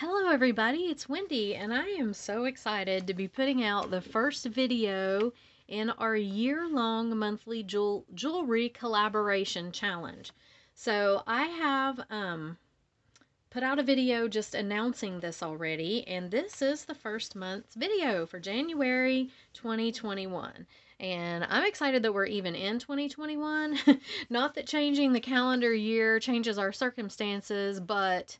Hello everybody, it's Wendy and I am so excited to be putting out the first video in our year-long monthly jewelry collaboration challenge. So I have put out a video just announcing this already, and this is the first month's video for January 2021. And I'm excited that we're even in 2021. Not that changing the calendar year changes our circumstances, but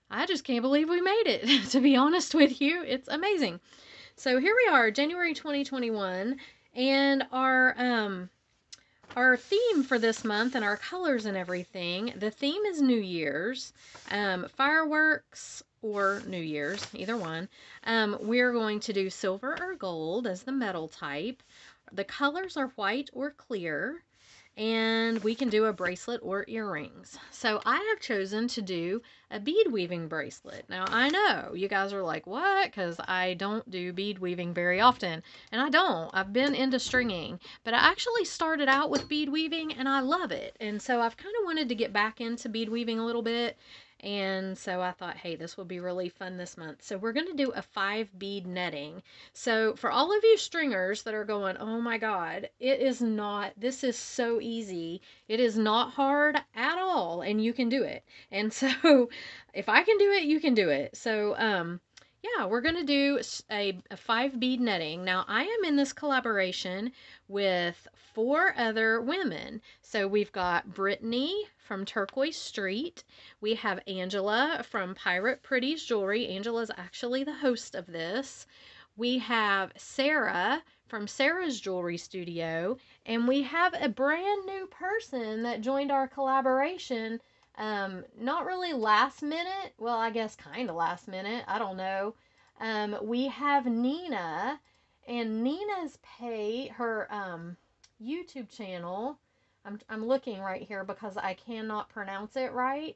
I just can't believe we made it. To be honest with you, it's amazing. So here we are, January 2021, and our theme for this month and our colors and everything. The theme is New Year's, fireworks or New Year's, either one. We're going to do silver or gold as the metal type. The colors are white or clear. And we can do a bracelet or earrings. So I have chosen to do a bead weaving bracelet. Now I know you guys are like, what? Because I don't do bead weaving very often. And I don't. I've been into stringing. But I actually started out with bead weaving and I love it. And so I've kind of wanted to get back into bead weaving a little bit. And so I thought, hey, this will be really fun this month. So we're going to do a 5 bead netting. So for all of you stringers that are going, oh my God, it is not, this is so easy. It is not hard at all, and you can do it. And so if I can do it, you can do it. So, yeah, we're going to do a 5 bead netting. Now, I am in this collaboration with 4 other women. So we've got Brittany from Turquoise Street. We have Angela from Pirate Pretties Jewelry. Angela's actually the host of this. We have Sarah from Sarah's Jewelry Studio, and we have a brand new person that joined our collaboration. Not really last minute. Well, I guess kind of last minute. I don't know. We have Nina, and Nina's her YouTube channel. I'm looking right here because I cannot pronounce it right.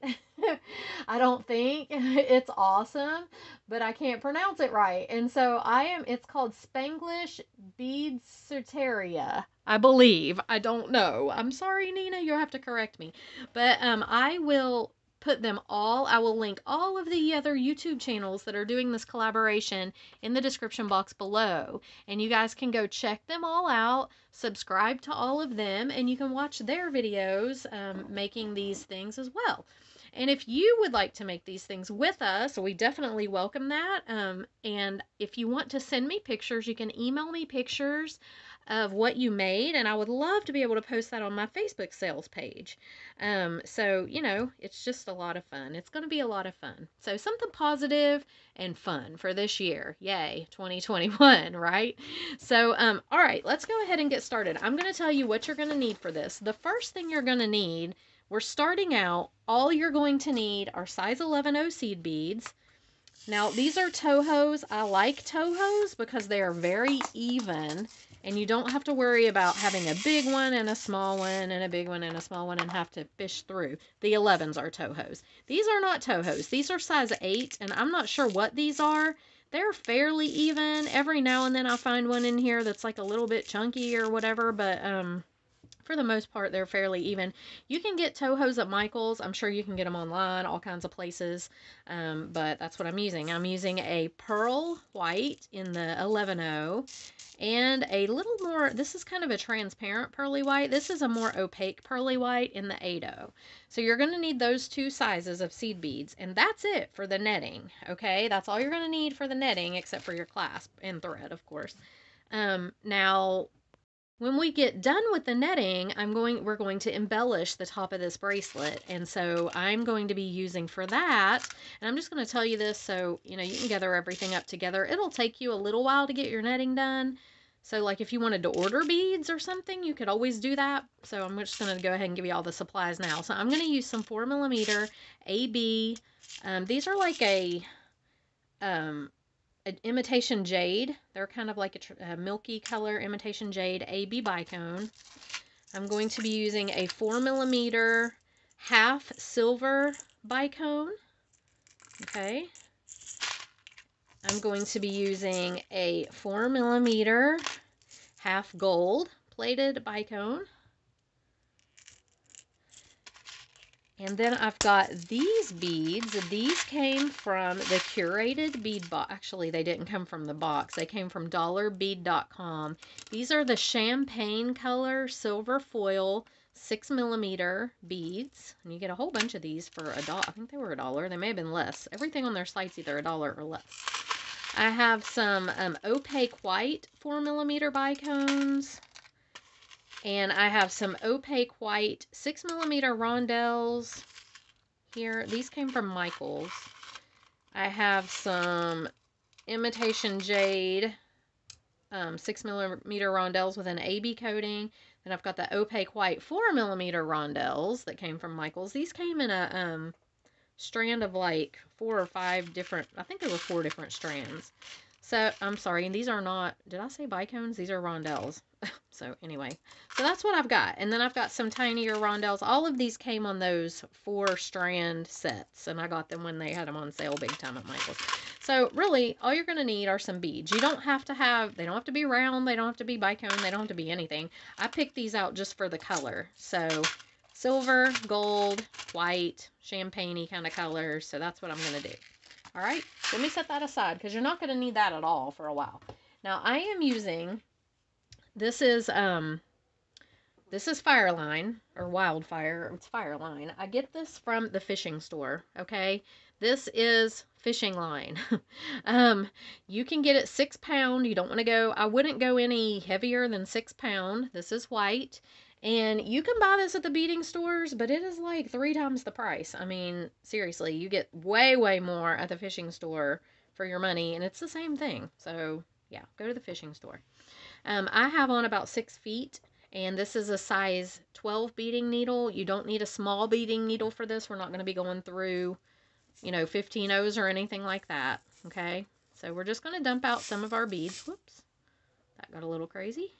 I don't think. It's awesome, but I can't pronounce it right. And so it's called Spanglish Beadseteria, I believe. I don't know. I'm sorry, Nina, you'll have to correct me. But I will put them all, I will link all of the other YouTube channels that are doing this collaboration in the description box below. And you guys can go check them all out, subscribe to all of them, and you can watch their videos making these things as well. And if you would like to make these things with us, we definitely welcome that. And if you want to send me pictures, you can email me pictures of what you made, and I would love to be able to post that on my Facebook sales page. So, you know, it's just a lot of fun. It's going to be a lot of fun. So something positive and fun for this year. Yay, 2021, right? So, all right, let's go ahead and get started. I'm going to tell you what you're going to need for this. The first thing you're going to need, we're starting out, all you're going to need are size 11 seed beads. Now, these are Tohos. I like Tohos because they are very even, and you don't have to worry about having a big one and a small one and a big one and a small one and have to fish through. The 11s are Tohos. These are not Tohos. These are size 8, and I'm not sure what these are. They're fairly even. Every now and then I find one in here that's like a little bit chunky or whatever, but for the most part, they're fairly even. You can get Tohos at Michael's. I'm sure you can get them online, all kinds of places. But that's what I'm using. I'm using a pearl white in the 11-0 and a little more, this is kind of a transparent pearly white. This is a more opaque pearly white in the 8-0. So you're going to need those 2 sizes of seed beads, and that's it for the netting, okay? That's all you're going to need for the netting, except for your clasp and thread, of course. Now, when we get done with the netting, we're going to embellish the top of this bracelet. And so I'm going to be using for that, and I'm just going to tell you this so, you know, you can gather everything up together. It'll take you a little while to get your netting done. So like if you wanted to order beads or something, you could always do that. So I'm just going to go ahead and give you all the supplies now. So I'm going to use some 4mm AB. These are like an imitation jade. They're kind of like a milky color imitation jade AB bicone. I'm going to be using a 4mm half silver bicone. Okay. I'm going to be using a 4mm half gold plated bicone. And then I've got these beads. These came from the curated bead box. Actually, they didn't come from the box. They came from dollarbead.com. These are the champagne color silver foil 6mm beads. And you get a whole bunch of these for $1. I think they were $1. They may have been less. Everything on their site's either $1 or less. I have some opaque white 4mm bicones. And I have some opaque white 6mm rondelles here. These came from Michael's. I have some imitation jade 6mm rondelles with an AB coating. Then I've got the opaque white 4mm rondelles that came from Michael's. These came in a strand of like 4 or 5 different, I think there were 4 different strands. So, I'm sorry, and these are not, did I say bicones? These are rondelles. So, anyway. So, that's what I've got. And then I've got some tinier rondelles. All of these came on those 4-strand sets. And I got them when they had them on sale big time at Michael's. So, really, all you're going to need are some beads. You don't have to have, they don't have to be round. They don't have to be bicone. They don't have to be anything. I picked these out just for the color. So, silver, gold, white, champagne-y kind of colors. So, that's what I'm going to do. All right, let me set that aside because you're not going to need that at all for a while. Now, I am using, this is Fireline, or Wildfire, it's Fireline. I get this from the fishing store, okay? This is fishing line. You can get it 6 pound. You don't want to go, I wouldn't go any heavier than 6 pound. This is white. And you can buy this at the beading stores, but it is like 3 times the price. I mean, seriously, you get way, way more at the fishing store for your money, and it's the same thing. So, yeah, go to the fishing store. I have on about 6 feet, and this is a size 12 beading needle. You don't need a small beading needle for this. We're not going to be going through, 15 O's or anything like that, okay? So, we're just going to dump out some of our beads. Whoops, that got a little crazy.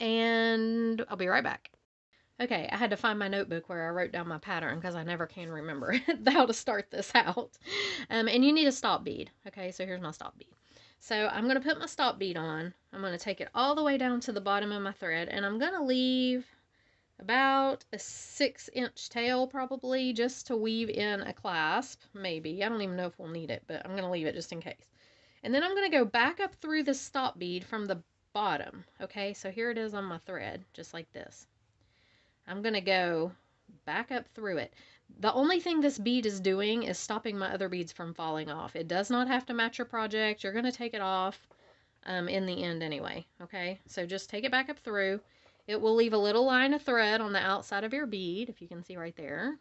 And I'll be right back. Okay, I had to find my notebook where I wrote down my pattern because I never can remember how to start this out. And you need a stop bead. Okay, so here's my stop bead. So I'm going to put my stop bead on. I'm going to take it all the way down to the bottom of my thread. And I'm going to leave about a 6-inch tail probably just to weave in a clasp. Maybe. I don't even know if we'll need it, but I'm going to leave it just in case. And then I'm going to go back up through the stop bead from the bottom. Okay, so here it is on my thread, just like this. I'm going to go back up through it. The only thing this bead is doing is stopping my other beads from falling off. It does not have to match your project. You're going to take it off in the end anyway. Okay, so just take it back up through. It will leave a little line of thread on the outside of your bead, if you can see right there.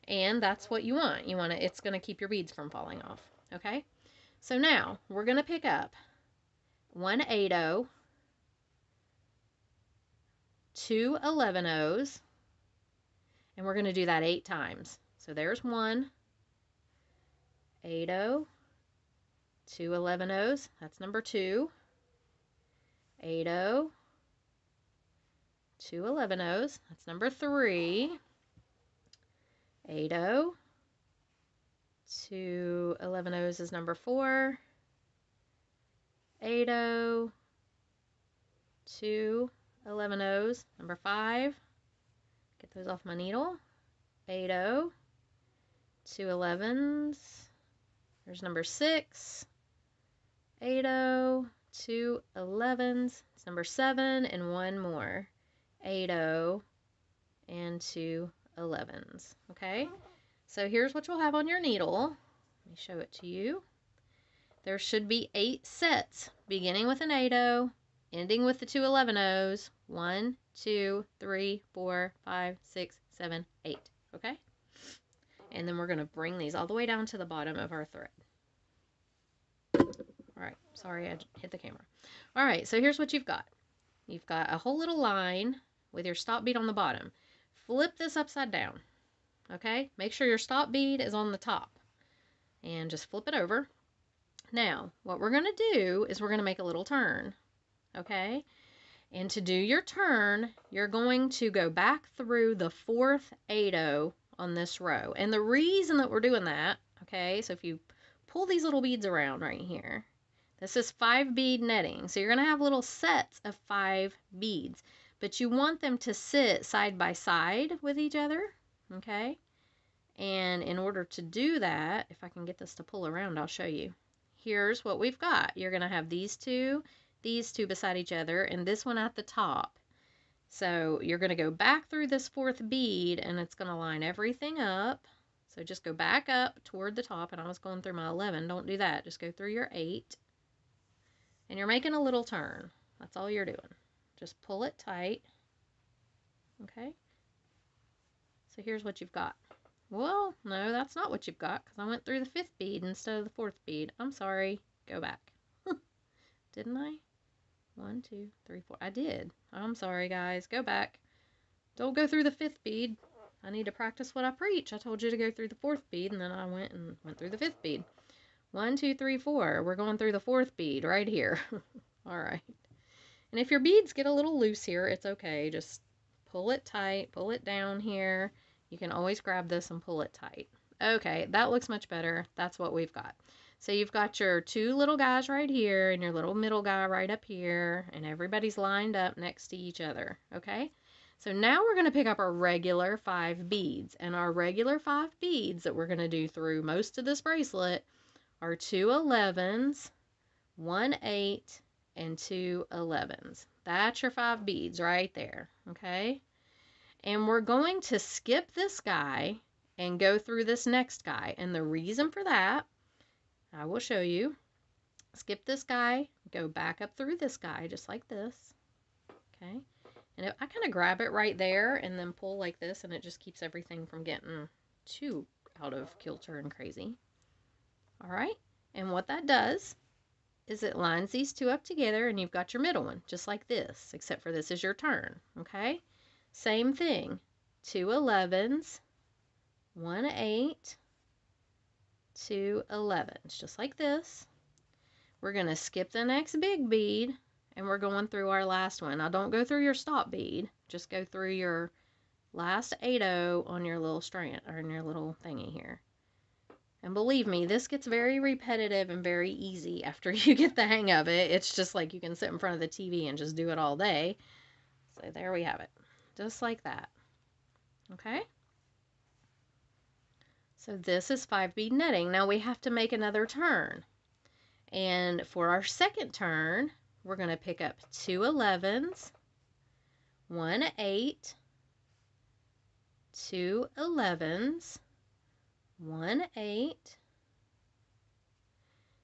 And that's what you want. You want it's going to keep your beads from falling off. Okay, so now we're going to pick up 1 8-0, 2 11-0s, and we're going to do that 8 times. So there's 1 8-0, 2 11-0s, that's number 2, 8-0, 2 11-0s, that's number 3, 8-0, 2 11-0s is number 4, 8-0, 2 11-0s, number 5, get those off my needle, 8-0, 2 11s, there's number 6, 8-0, 2 11s, it's number 7, and 1 more, 8-0, and 2 11s, okay? So here's what you'll have on your needle. Let me show it to you. There should be 8 sets, beginning with an 8-0, ending with the 2 11-0s, 1, 2, 3, 4, 5, 6, 7, 8, okay? And then we're going to bring these all the way down to the bottom of our thread. All right, sorry I hit the camera. All right, so here's what you've got. You've got a whole little line with your stop bead on the bottom. Flip this upside down, okay? Make sure your stop bead is on the top. And just flip it over. Now, what we're going to do is we're going to make a little turn, okay? And to do your turn, you're going to go back through the 4th 8-0 on this row. And the reason that we're doing that, okay, so if you pull these little beads around right here, this is 5 bead netting. So you're going to have little sets of 5 beads, but you want them to sit side by side with each other, okay? And in order to do that, if I can get this to pull around, I'll show you. Here's what we've got. You're going to have these two beside each other, and this one at the top. So you're going to go back through this fourth bead, and it's going to line everything up. So just go back up toward the top, and I was going through my 11. Don't do that. Just go through your 8. And you're making a little turn. That's all you're doing. Just pull it tight. Okay? So here's what you've got. Well, no, that's not what you've got, because I went through the 5th bead instead of the 4th bead. I'm sorry. Go back. Didn't I? 1, 2, 3, 4. I did. I'm sorry, guys. Go back. Don't go through the 5th bead. I need to practice what I preach. I told you to go through the 4th bead, and then I went through the 5th bead. 1, 2, 3, 4. We're going through the 4th bead right here. All right. And if your beads get a little loose here, it's okay. Just pull it tight. Pull it down here. You can always grab this and pull it tight. Okay, that looks much better. That's what we've got. So you've got your 2 little guys right here and your little middle guy right up here, and everybody's lined up next to each other, okay? So now we're going to pick up our regular 5 beads, and our regular 5 beads that we're going to do through most of this bracelet are 2 11s, 1 8, and 2 11s. That's your 5 beads right there, okay? And we're going to skip this guy and go through this next guy. And the reason for that, I will show you. Skip this guy, go back up through this guy, just like this. Okay. And I kind of grab it right there and then pull like this, and it just keeps everything from getting too out of kilter and crazy. All right. And what that does is it lines these 2 up together, and you've got your middle one, just like this, except for this is your turn. Okay. Same thing, 2 11s, 1 8, 2 11s, just like this. We're going to skip the next big bead, and we're going through our last one. Now, don't go through your stop bead. Just go through your last 8-0 on your little strand, or in your little thingy here. And believe me, this gets very repetitive and very easy after you get the hang of it. It's just like you can sit in front of the TV and just do it all day. So there we have it. Just like that. Okay? So this is 5 bead netting. Now we have to make another turn. And for our second turn, we're going to pick up 2 11s, 1 8, 2 11s, 1 8,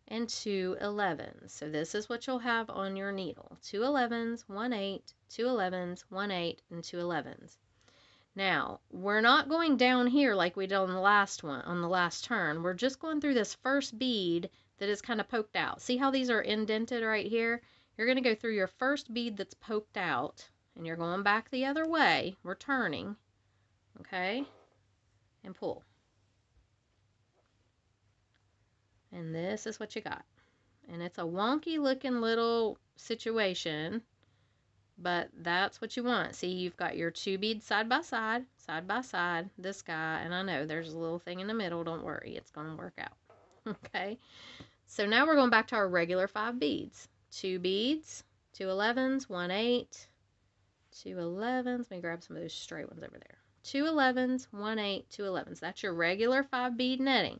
and 2 11s. So this is what you'll have on your needle. 2 11s, 1 8, 2 11s, 1 8, and 2 11s. Now, we're not going down here like we did on the last one, on the last turn. We're just going through this first bead that is kind of poked out. See how these are indented right here? You're going to go through your first bead that's poked out, and you're going back the other way. We're turning, okay? And pull. And this is what you got. And it's a wonky looking little situation, but that's what you want. See, you've got your 2 beads side by side, this guy, and I know there's a little thing in the middle. Don't worry, it's going to work out. Okay, so now we're going back to our regular 5 beads. 2 beads, 2 11s, 1 8, 2 11s. Let me grab some of those straight ones over there. 2 11s, 1 8, 2 11s. That's your regular 5 bead netting.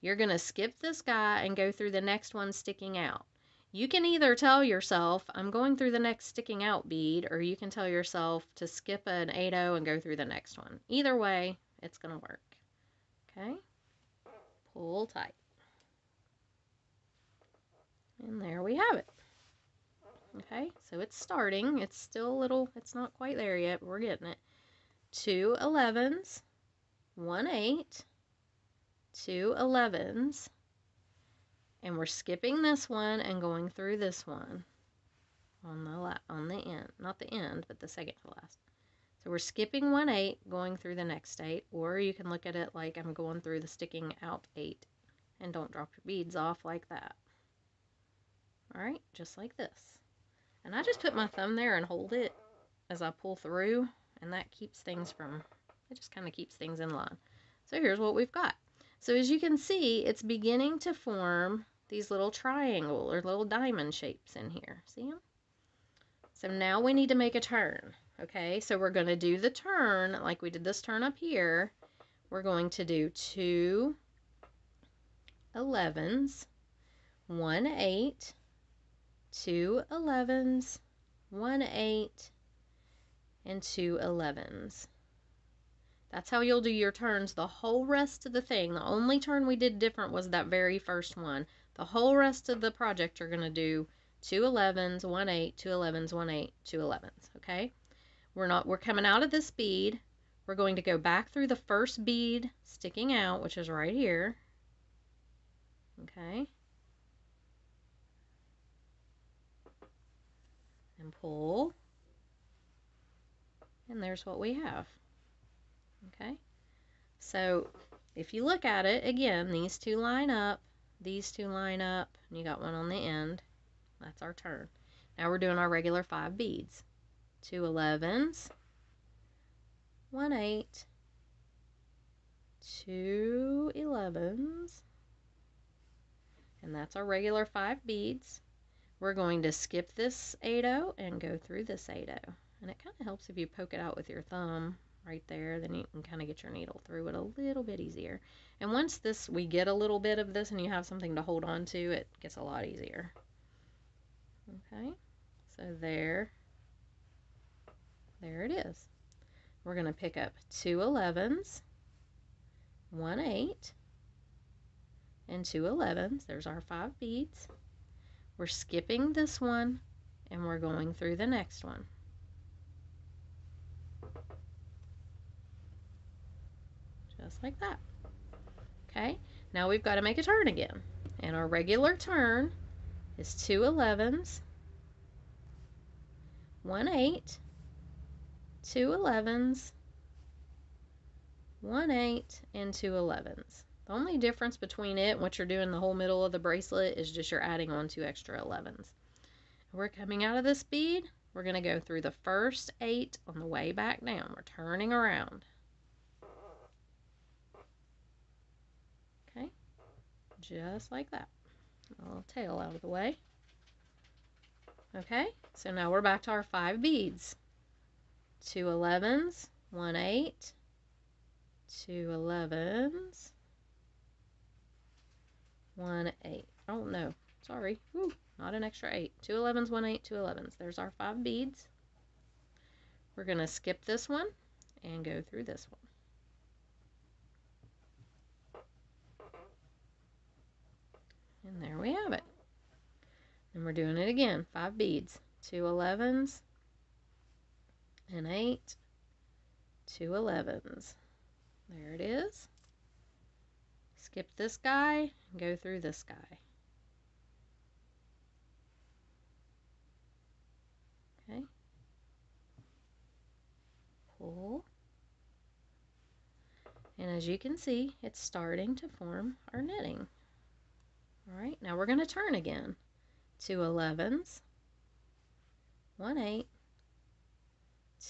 You're going to skip this guy and go through the next one sticking out. You can either tell yourself, I'm going through the next sticking out bead, or you can tell yourself to skip an 8-0 and go through the next one. Either way, it's going to work. Okay? Pull tight. And there we have it. Okay, so it's starting. It's still a little, it's not quite there yet, but we're getting it. 2 11s, 1 8, 2 11s, and we're skipping this one and going through this one on the end, not the end, but the second to last. So we're skipping 1 8, going through the next 8, or you can look at it like I'm going through the sticking out 8, and don't drop your beads off like that. All right, just like this. And I just put my thumb there and hold it as I pull through, and that keeps things from, it just kind of keeps things in line. So here's what we've got. So as you can see, it's beginning to form these little triangle or little diamond shapes in here. See them? So now we need to make a turn. Okay, so we're going to do the turn like we did this turn up here. We're going to do 2 11s, 1 8, 2 11s, 1 8, and 2 11s. That's how you'll do your turns the whole rest of the thing. The only turn we did different was that very first one. The whole rest of the project you're going to do 2 11s, 1 8, 2 11s, 1 8, 2 11s, okay? We're coming out of this bead. We're going to go back through the first bead sticking out, which is right here. Okay? And pull. And there's what we have. Okay? So if you look at it, again, these two line up, these two line up, and you got one on the end. That's our turn. Now we're doing our regular 5 beads. 2 11s, 1 8, 2 11s, and that's our regular 5 beads. We're going to skip this 8-0 and go through this 8-0. And it kind of helps if you poke it out with your thumb right there, then you can kind of get your needle through it a little bit easier. And once we get a little bit of this and you have something to hold on to, it gets a lot easier. Okay, so there it is. We're going to pick up 2 11s, 1 8, and 2 11s. There's our 5 beads. We're skipping this one and we're going through the next one. Just like that. Okay, now we've got to make a turn again. And our regular turn is 2 11s, 1 8, 2 11s, 1 8, and 2 11s. The only difference between it and what you're doing the whole middle of the bracelet is just you're adding on 2 extra 11s. We're coming out of this bead. We're going to go through the first 8 on the way back down. We're turning around. Okay, just like that. A little tail out of the way. Okay, so now we're back to our 5 beads. 2 11s, 1 8, 2 11s, 1 8. Oh no, sorry. Woo, not an extra 8. 2 11s, 1 8, 2 11s. There's our 5 beads. We're going to skip this one and go through this one. And there we have it. And we're doing it again. 5 beads. 2 11s, an 8, 2 11s. There it is. Skip this guy and go through this guy. Okay. Pull. And as you can see, it's starting to form our knitting. All right, now we're going to turn again. 2 11s, 1 8,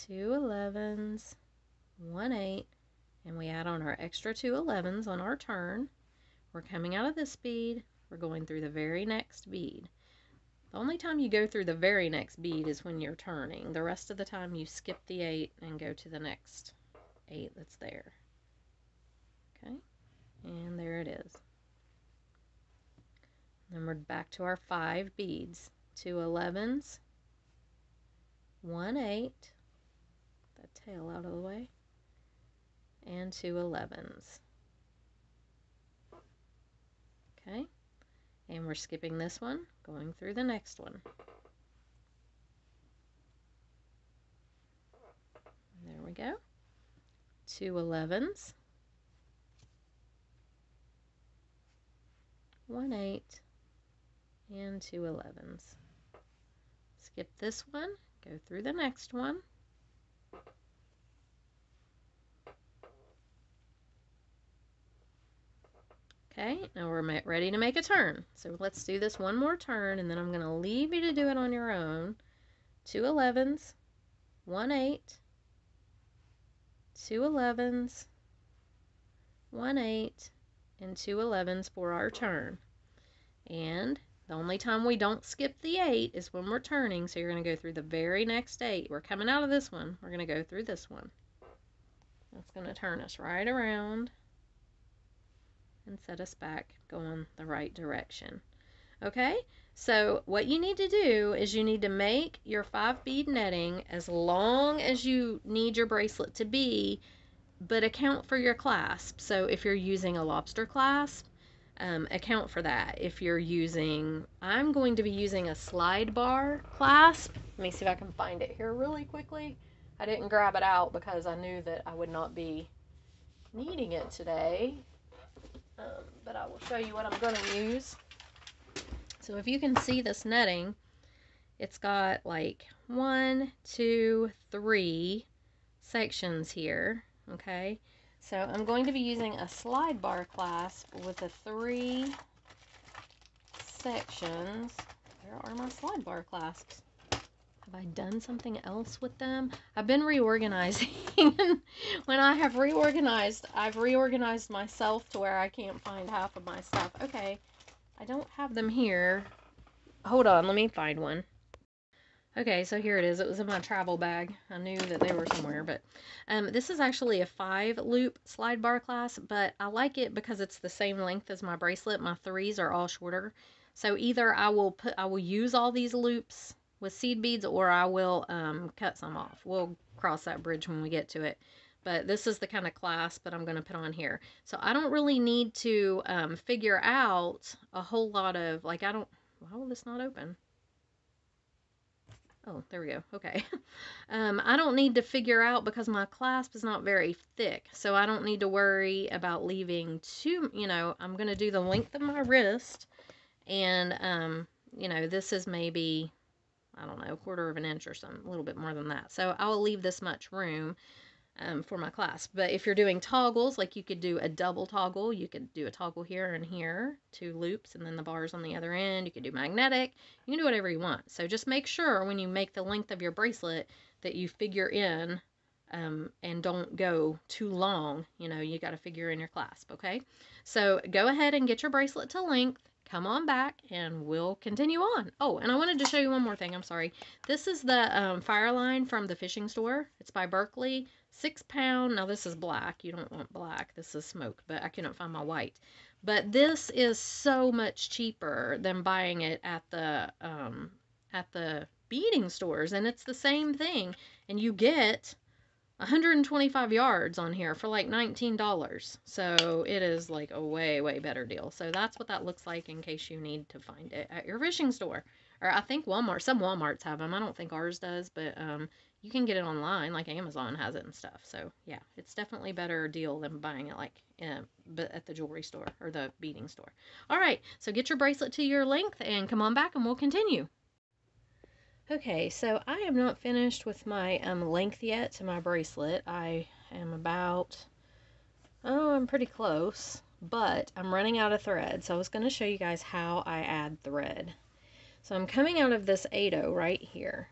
2 11s, 1 8, and we add on our extra 2 11s on our turn. We're coming out of this bead, we're going through the very next bead. The only time you go through the very next bead is when you're turning. The rest of the time you skip the 8 and go to the next 8 that's there. Okay, and there it is. Then we're back to our 5 beads. 2 11s, 1 8, that tail out of the way, and 2 11s. Okay, and we're skipping this one, going through the next one. There we go. 2 11s, 1 8, and 2 11s. Skip this one, go through the next one. Okay, now we're ready to make a turn. So let's do this one more turn, and then I'm going to leave you to do it on your own. 2 11s, 1 8, 2 11s, 1 8, and 2 11s for our turn. And The only time we don't skip the 8 is when we're turning. So you're going to go through the very next 8. We're coming out of this one. We're going to go through this one. That's going to turn us right around and set us back going the right direction. Okay, so what you need to do is you need to make your 5 bead netting as long as you need your bracelet to be, but account for your clasp. So if you're using a lobster clasp, account for that. If you're using, I'm going to be using a slide bar clasp. Let me see if I can find it here really quickly. I didn't grab it out because I knew that I would not be needing it today, but I will show you what I'm going to use. So if you can see this netting, it's got like 1, 2, 3 sections here, okay? So I'm going to be using a slide bar clasp with the 3 sections. Where are my slide bar clasps? Have I done something else with them? I've been reorganizing. When I have reorganized, I've reorganized myself to where I can't find half of my stuff. Okay. I don't have them here. Hold on, let me find one. Okay, so here it is. It was in my travel bag. I knew that they were somewhere, but this is actually a 5-loop slide bar clasp, but I like it because it's the same length as my bracelet. My 3s are all shorter. So either I will use all these loops with seed beads, or I will cut some off. We'll cross that bridge when we get to it. But this is the kind of clasp that I'm going to put on here. So I don't really need to figure out a whole lot of, like, why will this not open? Oh, there we go. Okay. I don't need to figure out, because my clasp is not very thick. So I don't need to worry about leaving too, I'm going to do the length of my wrist. And, this is maybe, I don't know, 1/4 of an inch or something, a little bit more than that. So I will leave this much room for my clasp. But if you're doing toggles, like you could do a double toggle, you could do a toggle here and here, 2 loops, and then the bars on the other end. You could do magnetic. You can do whatever you want. So just make sure when you make the length of your bracelet that you figure in and don't go too long. You got to figure in your clasp, okay? So go ahead and get your bracelet to length. Come on back and we'll continue on. Oh, and I wanted to show you one more thing. I'm sorry. This is the fire line from the fishing store. It's by Berkeley. 6 pound. Now this is black. You don't want black. This is smoke, but I couldn't find my white. But this is so much cheaper than buying it at the beading stores, and it's the same thing. And you get 125 yards on here for like $19. So it is like a way, way better deal. So that's what that looks like in case you need to find it at your fishing store. Or I think Walmart, some Walmarts have them. I don't think ours does, but you can get it online, like Amazon has it and stuff. So yeah, it's definitely a better deal than buying it like but at the jewelry store or the beading store. All right, so get your bracelet to your length and come on back and we'll continue. Okay, so I am not finished with my length yet to my bracelet. I am about, I'm pretty close, but I'm running out of thread. So I was going to show you guys how I add thread. So I'm coming out of this 8/0 right here,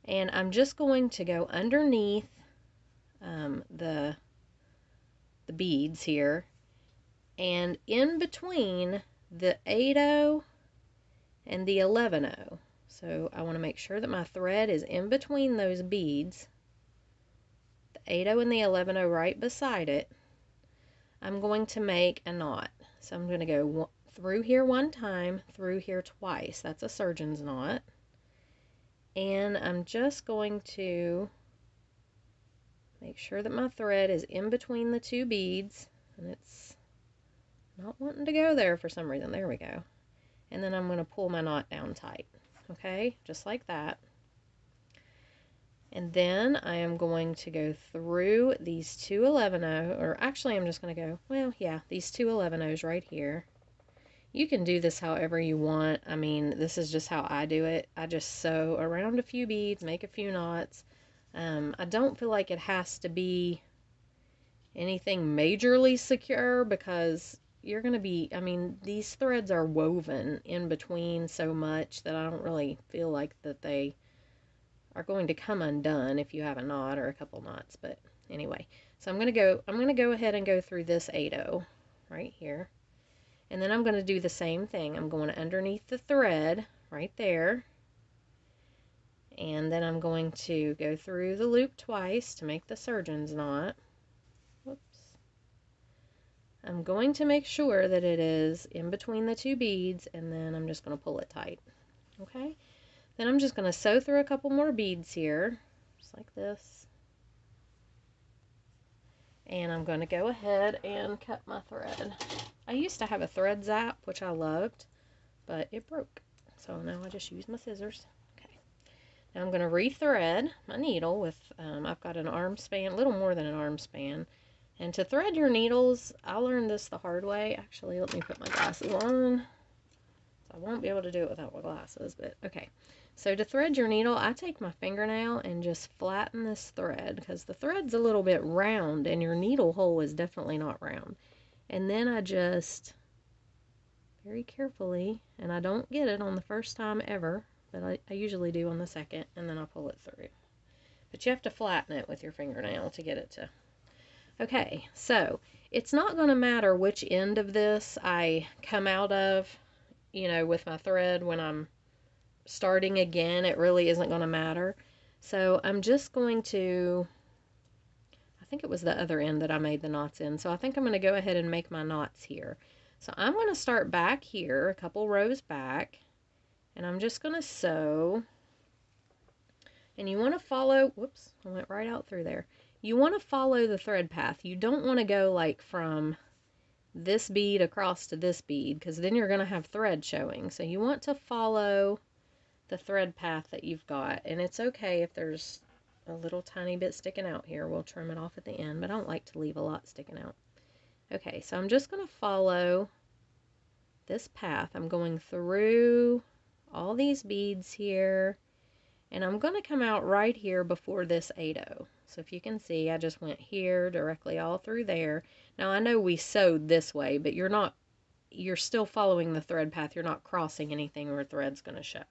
and I'm just going to go underneath the beads here, and in between the 8/0 and the 11/0. So I want to make sure that my thread is in between those beads, the 8/0 and the 11/0 right beside it. I'm going to make a knot. So I'm going to go through here one time, through here twice. That's a surgeon's knot. And I'm just going to make sure that my thread is in between the 2 beads, and it's not wanting to go there for some reason. There we go. And then I'm going to pull my knot down tight. Okay, just like that. And then I am going to go through these 2 11/0, or actually I'm just going to go, well, yeah, these 2 11/0s right here. You can do this however you want. I mean, this is just how I do it. I just sew around a few beads, make a few knots. I don't feel like it has to be anything majorly secure, because you're going to be, I mean, these threads are woven in between so much that I don't really feel like that they are going to come undone if you have a knot or a couple knots. But anyway, so I'm going to go ahead and go through this 8/0 right here. And then I'm going to do the same thing. I'm going underneath the thread right there. And then I'm going to go through the loop twice to make the surgeon's knot. Whoops. I'm going to make sure that it is in between the two beads, and then I'm just going to pull it tight. Okay? Then I'm just going to sew through a couple more beads here, just like this. And I'm going to go ahead and cut my thread. I used to have a thread zap, which I loved, but it broke. So now I just use my scissors. Okay. Now I'm going to rethread my needle with, I've got an arm span, a little more than an arm span. And to thread your needles, I learned this the hard way. Actually, let me put my glasses on. So I won't be able to do it without my glasses, but okay. So to thread your needle, I take my fingernail and just flatten this thread because the thread's a little bit round and your needle hole is definitely not round. And then I just very carefully, and I don't get it on the first time ever, but I usually do on the second, and then I pull it through. But you have to flatten it with your fingernail to get it to. Okay, so it's not going to matter which end of this I come out of, you know, with my thread when I'm starting again. It really isn't going to matter. So I'm just going to, I think it was the other end that I made the knots in. So I think I'm going to go ahead and make my knots here. So I'm going to start back here, a couple rows back, and I'm just going to sew. And you want to follow, whoops, I went right out through there. You want to follow the thread path. You don't want to go like from this bead across to this bead, because then you're going to have thread showing. So you want to follow the thread path that you've got. And it's okay if there's a little tiny bit sticking out here. We'll trim it off at the end, but I don't like to leave a lot sticking out. Okay, so I'm just going to follow this path. I'm going through all these beads here, and I'm going to come out right here before this 8-0. So if you can see, I just went here directly all through there. Now I know we sewed this way, but you're still following the thread path. You're not crossing anything where thread's going to show.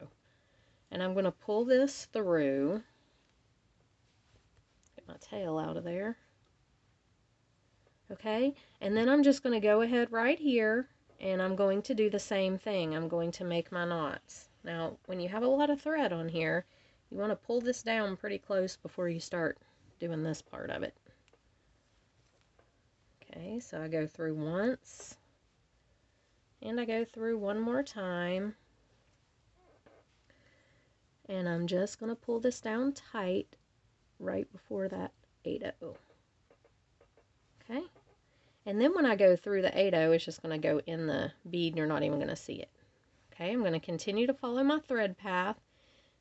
And I'm going to pull this through. Get my tail out of there. Okay, and then I'm just going to go ahead right here, and I'm going to do the same thing. I'm going to make my knots. Now, when you have a lot of thread on here, you want to pull this down pretty close before you start doing this part of it. Okay, so I go through once, and I go through one more time, and I'm just going to pull this down tight right before that 8-0. Okay, and then when I go through the 8-0, it's just going to go in the bead, and you're not even going to see it. Okay, I'm going to continue to follow my thread path,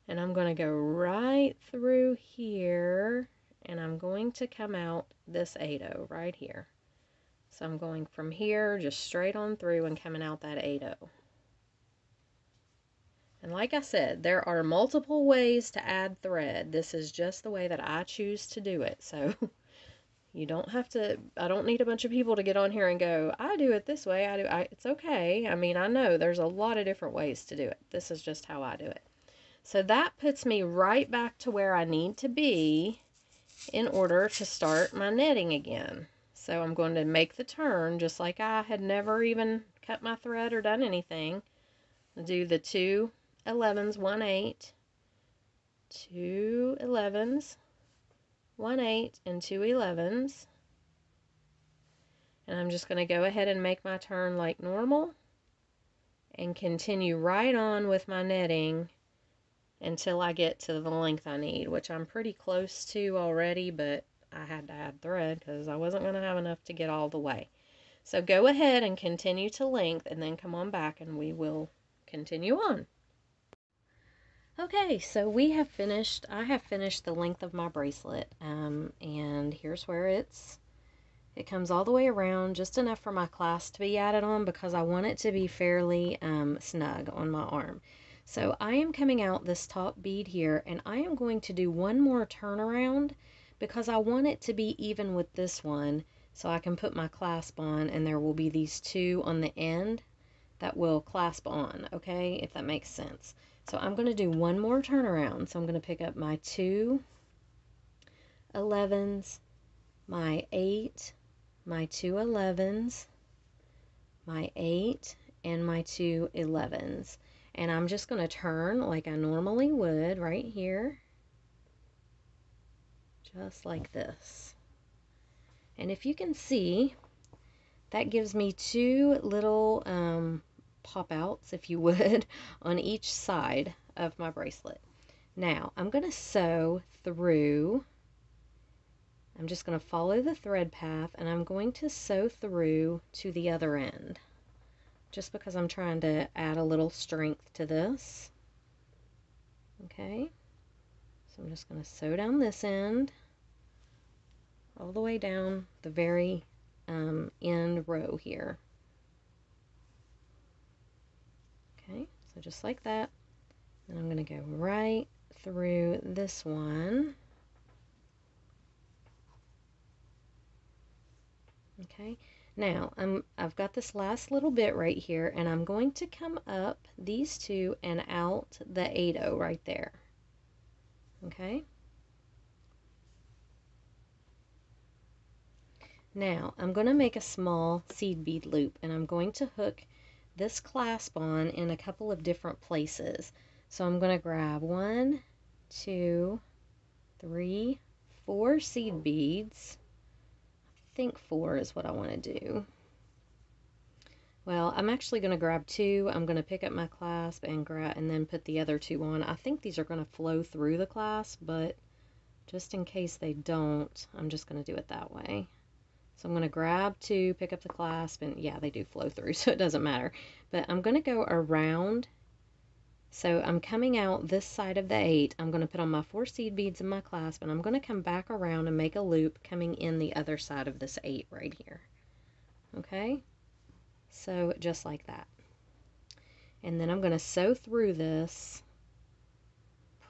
and I'm going to go right through here, and I'm going to come out this 8-0 right here. So I'm going from here just straight on through and coming out that 8-0. And like I said, there are multiple ways to add thread. This is just the way that I choose to do it. So you don't have to, I don't need a bunch of people to get on here and go, I do it this way. It's okay. I mean, I know there's a lot of different ways to do it. This is just how I do it. So that puts me right back to where I need to be in order to start my knitting again. So I'm going to make the turn just like I had never even cut my thread or done anything. I'll do the 2 11s, 1 8, 2 11s, 1 8, and 2 11s. And I'm just going to go ahead and make my turn like normal and continue right on with my knitting until I get to the length I need, which I'm pretty close to already, but I had to add thread because I wasn't going to have enough to get all the way. So go ahead and continue to length, and then come on back and we will continue on. Okay, so I have finished the length of my bracelet, and here's where it comes all the way around, just enough for my clasp to be added on because I want it to be fairly snug on my arm. So I am coming out this top bead here, and I am going to do one more turnaround because I want it to be even with this one so I can put my clasp on, and there will be these two on the end that will clasp on, okay, if that makes sense. So I'm going to do one more turnaround. So I'm going to pick up my 2 11s, my 8, my 2 11s, my 8, and my 2 11s. And I'm just going to turn like I normally would right here, just like this. And if you can see, that gives me 2 little pop outs, if you would, on each side of my bracelet. Now I'm going to sew through. I'm just going to follow the thread path, and I'm going to sew through to the other end, just because I'm trying to add a little strength to this. Okay, so I'm just going to sew down this end all the way down the very end row here. Okay, so just like that. And I'm going to go right through this one. Okay, now I've got this last little bit right here, and I'm going to come up these 2 and out the 8-0 right there. Okay, now I'm going to make a small seed bead loop, and I'm going to hook this clasp on in a couple of different places. So I'm going to grab 1, 2, 3, 4 seed beads. I think 4 is what I want to do. Well, I'm actually going to grab 2. I'm going to pick up my clasp and then put the other 2 on. I think these are going to flow through the clasp, but just in case they don't, I'm just going to do it that way. So I'm going to grab 2, pick up the clasp, and yeah, they do flow through, so it doesn't matter. But I'm going to go around. So I'm coming out this side of the 8. I'm going to put on my 4 seed beads in my clasp, and I'm going to come back around and make a loop coming in the other side of this 8 right here. Okay? So just like that. And then I'm going to sew through this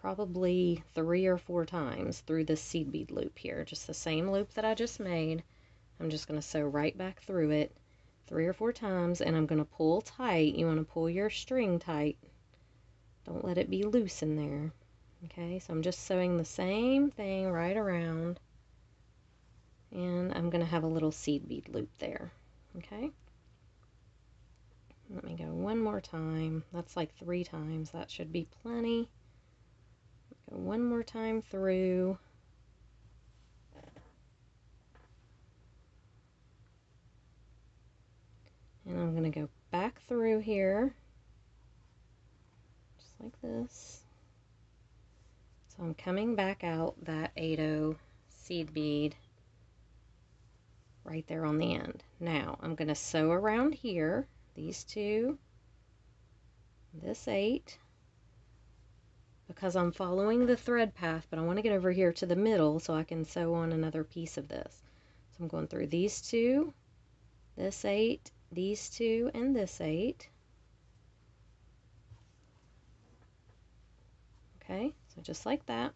probably 3 or 4 times through this seed bead loop here. Just the same loop that I just made. I'm just going to sew right back through it 3 or 4 times, and I'm going to pull tight. You want to pull your string tight. Don't let it be loose in there. Okay, so I'm just sewing the same thing right around, and I'm going to have a little seed bead loop there. Okay, let me go one more time. That's like 3 times. That should be plenty. Go one more time through. And I'm going to go back through here, just like this. So I'm coming back out that 8-0 seed bead right there on the end. Now I'm going to sew around here, these 2, this 8, because I'm following the thread path, but I want to get over here to the middle so I can sew on another piece of this. So I'm going through these 2, this 8, these 2, and this 8. Okay, so just like that.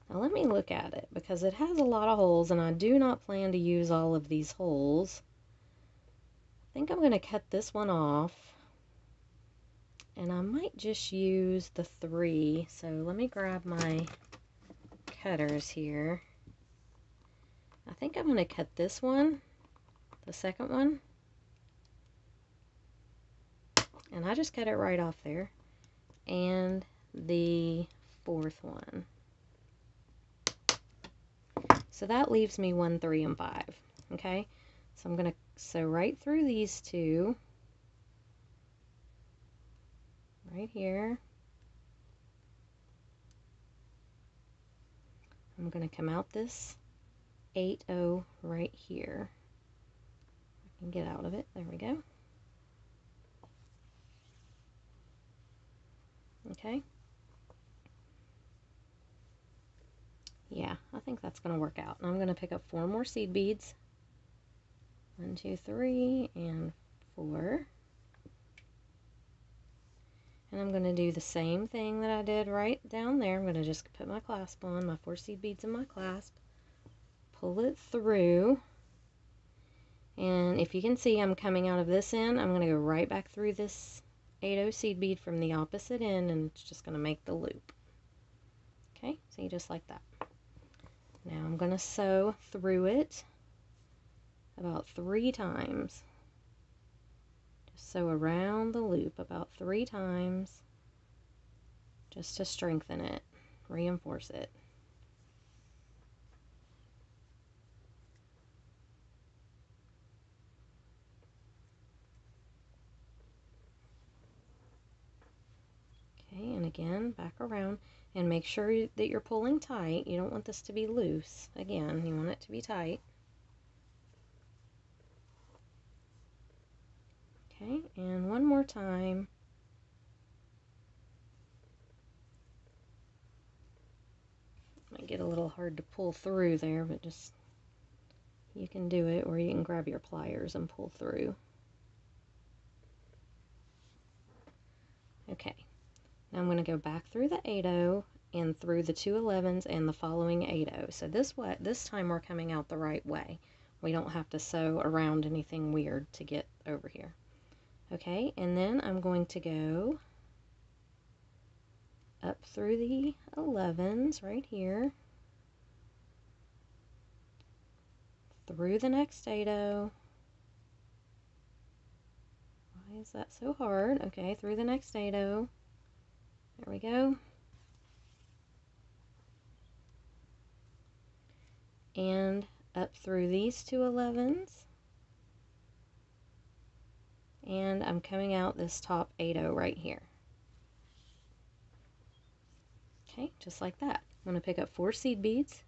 Now let me look at it, because it has a lot of holes, and I do not plan to use all of these holes. I think I'm going to cut this one off, and I might just use the 3. So let me grab my cutters here. I think I'm going to cut this one, the second one, and I just cut it right off there, and the 4th one. So that leaves me 1, 3, and 5. Okay, so I'm going to sew right through these 2 right here. I'm going to come out this 8-0 right here. I can get out of it. There we go. Okay. Yeah, I think that's going to work out. And I'm going to pick up 4 more seed beads. 1, 2, 3, and 4. And I'm going to do the same thing that I did right down there. I'm going to just put my clasp on, my 4 seed beads in my clasp, pull it through, and if you can see, I'm coming out of this end. I'm going to go right back through this 8-0 seed bead from the opposite end, and it's just going to make the loop. Okay, see, just like that. Now I'm going to sew through it about 3 times. Just sew around the loop about 3 times just to strengthen it, reinforce it. Okay, and again, back around, and make sure that you're pulling tight. You don't want this to be loose. Again, you want it to be tight. Okay, and one more time. Might get a little hard to pull through there, but just, you can do it, or you can grab your pliers and pull through. Okay, now I'm going to go back through the 8-0 and through the 2 11s and the following 8-0. So this time we're coming out the right way. We don't have to sew around anything weird to get over here. Okay, and then I'm going to go up through the 11s right here, through the next 8-0. Why is that so hard? Okay, through the next 8-0. There we go. And up through these 2 11s. And I'm coming out this top 8-0 right here. Okay, just like that. I'm going to pick up 4 seed beads.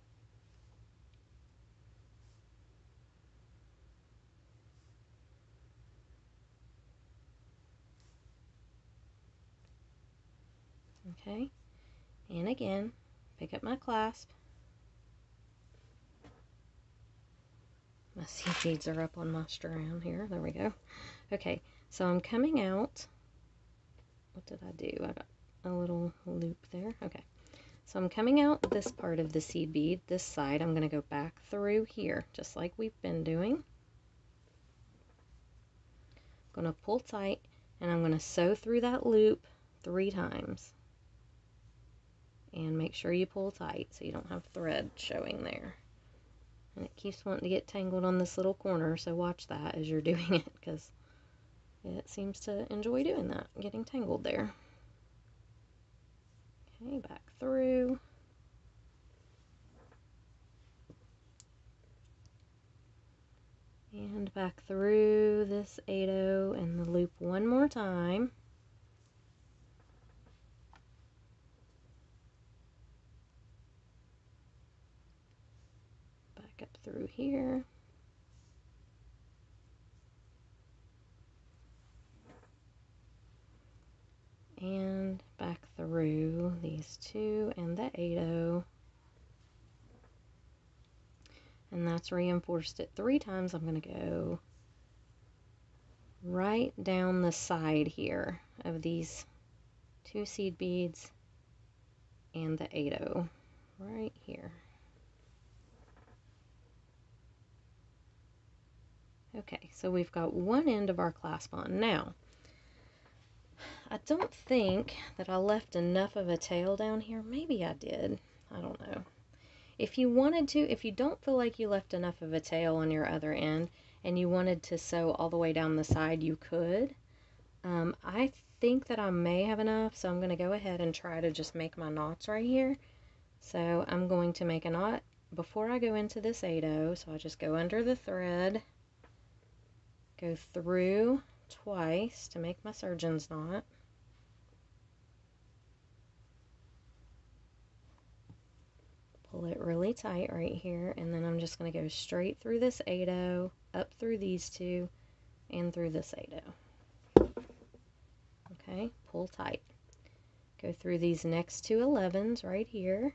Okay, and again, pick up my clasp. My seed beads are up on my strand here. There we go. Okay, so I'm coming out. What did I do? I got a little loop there. Okay, so I'm coming out this part of the seed bead, this side. I'm going to go back through here, just like we've been doing. I'm going to pull tight, and I'm going to sew through that loop 3 times. And make sure you pull tight so you don't have thread showing there. And it keeps wanting to get tangled on this little corner, so watch that as you're doing it, because it seems to enjoy doing that, getting tangled there. Okay, back through. And back through this 8-0 and the loop one more time. Back up through here. And back through these 2 and the 8-0. And that's reinforced it 3 times. I'm going to go right down the side here of these 2 seed beads and the 8-0 right here. Okay, so we've got one end of our clasp on. Now, I don't think that I left enough of a tail down here. Maybe I did. I don't know. If you wanted to, if you don't feel like you left enough of a tail on your other end and you wanted to sew all the way down the side, you could. I think that I may have enough, so I'm going to go ahead and try to just make my knots right here. So I'm going to make a knot before I go into this 8-0. So I just go under the thread, go through twice to make my surgeon's knot. Pull it really tight right here, and then I'm just going to go straight through this 8-0, up through these 2, and through this 8-0. Okay, pull tight. Go through these next 2 11s right here,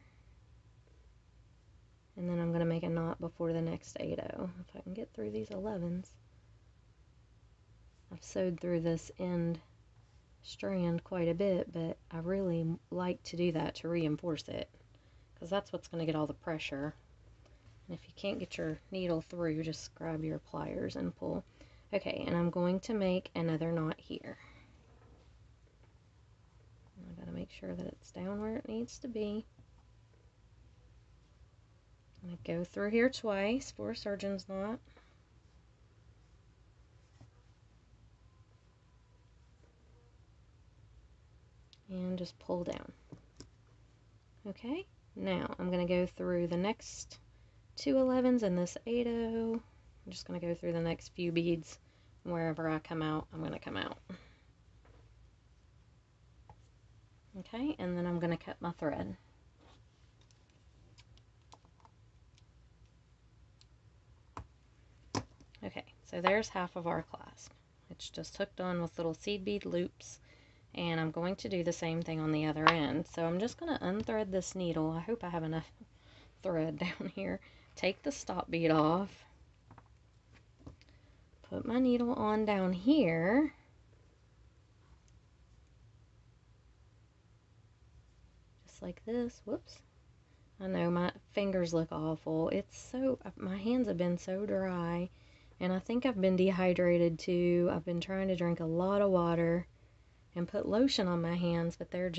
and then I'm going to make a knot before the next 8-0. If I can get through these 11s. I've sewed through this end strand quite a bit, but I really like to do that to reinforce it, because that's what's going to get all the pressure. And if you can't get your needle through, just grab your pliers and pull. Okay, and I'm going to make another knot here. I got to make sure that it's down where it needs to be. I'm going to go through here twice for a surgeon's knot. and just pull down. Okay, now I'm going to go through the next 2 11s and this 8-0. I'm just going to go through the next few beads. Wherever I come out, I'm going to come out. Okay, and then I'm going to cut my thread. Okay, so there's half of our clasp. It's just hooked on with little seed bead loops, and I'm going to do the same thing on the other end. So I'm just going to unthread this needle. I hope I have enough thread down here. Take the stop bead off. Put my needle on down here. Just like this. Whoops. I know my fingers look awful. My hands have been so dry, and I think I've been dehydrated too. I've been trying to drink a lot of water and put lotion on my hands, but they're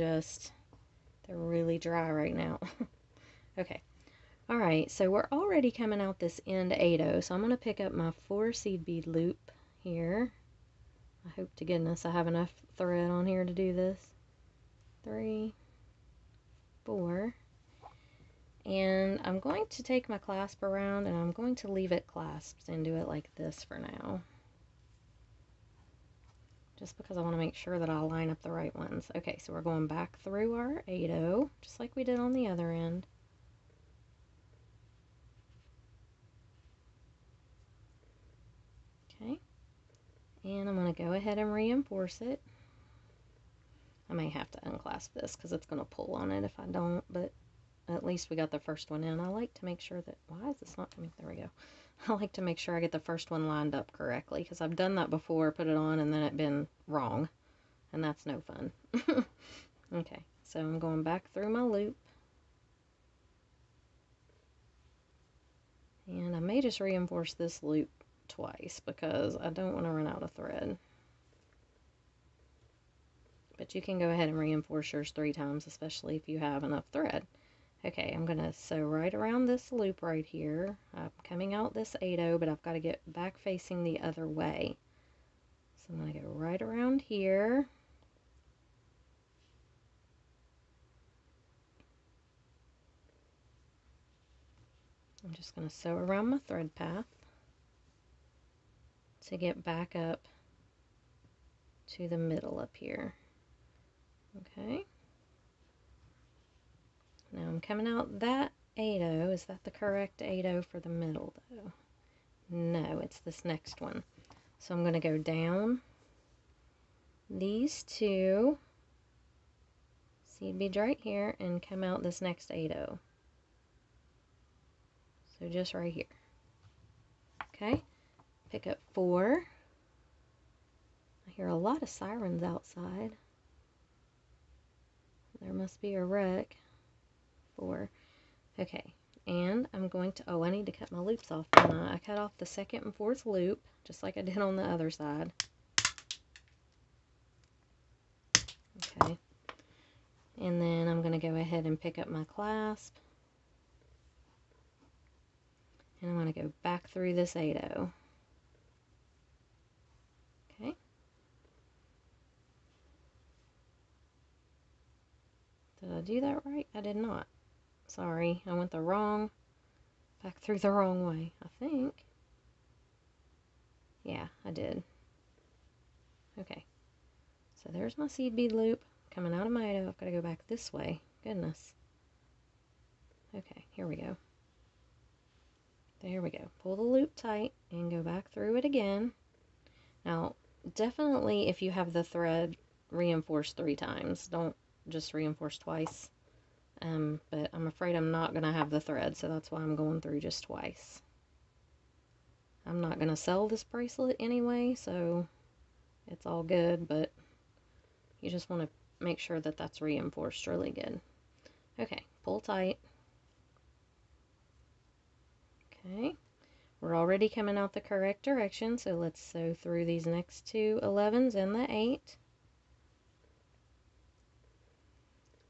really dry right now. Okay. All right, so we're already coming out this end 8-0, so I'm going to pick up my 4 seed bead loop here. I hope to goodness I have enough thread on here to do this. 3, 4, and I'm going to take my clasp around, and I'm going to leave it clasped and do it like this for now. Just because I want to make sure that I line up the right ones. Okay, so we're going back through our 8-0, just like we did on the other end. Okay, and I'm going to go ahead and reinforce it. I may have to unclasp this because it's going to pull on it if I don't, but at least we got the first one in. I like to make sure that, why is this not coming? There we go. I like to make sure I get the first one lined up correctly because I've done that before, put it on, and then it been wrong, and that's no fun. Okay, so I'm going back through my loop, and I may just reinforce this loop twice because I don't want to run out of thread. But you can go ahead and reinforce yours 3 times, especially if you have enough thread. Okay, I'm going to sew right around this loop right here. I'm coming out this 8-0, but I've got to get back facing the other way. So I'm going to go right around here. I'm just going to sew around my thread path to get back up to the middle up here. Okay. Now I'm coming out that 8-0. Is that the correct 8-0 for the middle though? No, it's this next one. So I'm going to go down these 2 seed beads right here and come out this next 8-0. So just right here. Okay, pick up 4. I hear a lot of sirens outside. There must be a wreck. 4. Okay, and I'm going to, oh, I need to cut my loops off. I cut off the 2nd and 4th loop, just like I did on the other side. Okay, and then I'm going to go ahead and pick up my clasp. And I'm going to go back through this 8-0. Okay. Did I do that right? I did not. Sorry, I went back through the wrong way, I think. Yeah, I did. Okay. So there's my seed bead loop coming out of my 8-0. I've got to go back this way. Goodness. Okay, here we go. There we go. Pull the loop tight and go back through it again. Now, definitely if you have the thread, reinforce 3 times. Don't just reinforce twice. But I'm afraid I'm not going to have the thread, so that's why I'm going through just twice. I'm not going to sell this bracelet anyway, so it's all good, but you just want to make sure that that's reinforced really good. Okay, pull tight. Okay, we're already coming out the correct direction, so let's sew through these next 2 11s and the 8.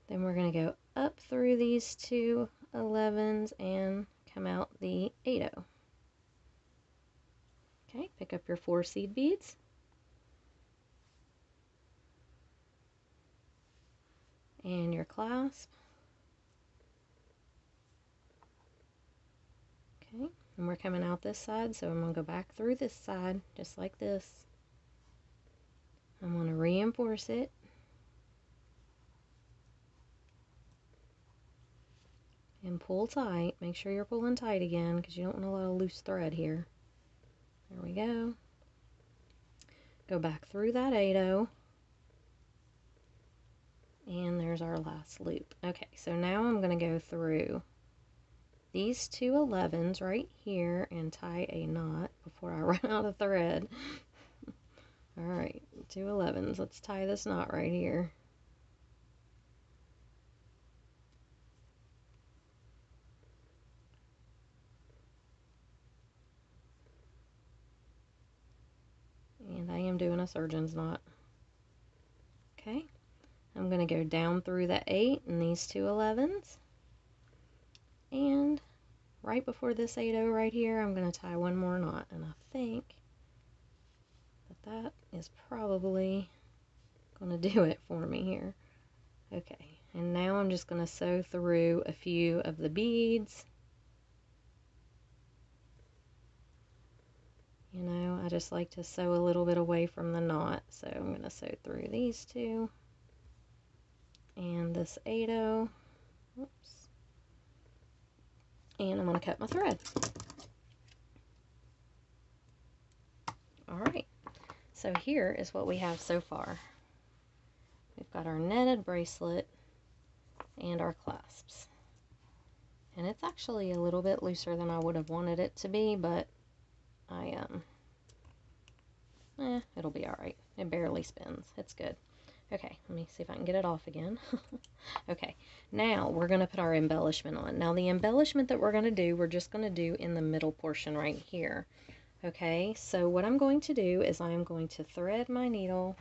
Then we're going to go up through these 2 11s and come out the 8-0. Okay, pick up your 4 seed beads. and your clasp. Okay, and we're coming out this side, so I'm going to go back through this side just like this. I'm going to reinforce it. And pull tight. Make sure you're pulling tight again because you don't want a lot of loose thread here. There we go. Go back through that 8/0. And there's our last loop. Okay, so now I'm going to go through these 2 11s right here and tie a knot before I run out of thread. Alright, 2 11s. Let's tie this knot right here. And I am doing a surgeon's knot. Okay, I'm going to go down through the 8 and these 2 11s. And right before this 8/0 right here, I'm going to tie one more knot. And I think that is probably going to do it for me here. Okay, and now I'm just going to sew through a few of the beads. You know, I just like to sew a little bit away from the knot, so I'm going to sew through these 2 and this 8/0. Oops. And I'm going to cut my thread. Alright, so here is what we have so far. We've got our netted bracelet and our clasps. And it's actually a little bit looser than I would have wanted it to be, but it'll be alright. It barely spins. It's good. Okay, let me see if I can get it off again. Okay, now we're going to put our embellishment on. Now the embellishment that we're going to do, we're just going to do in the middle portion right here. Okay, so what I'm going to do is I'm going to thread my needle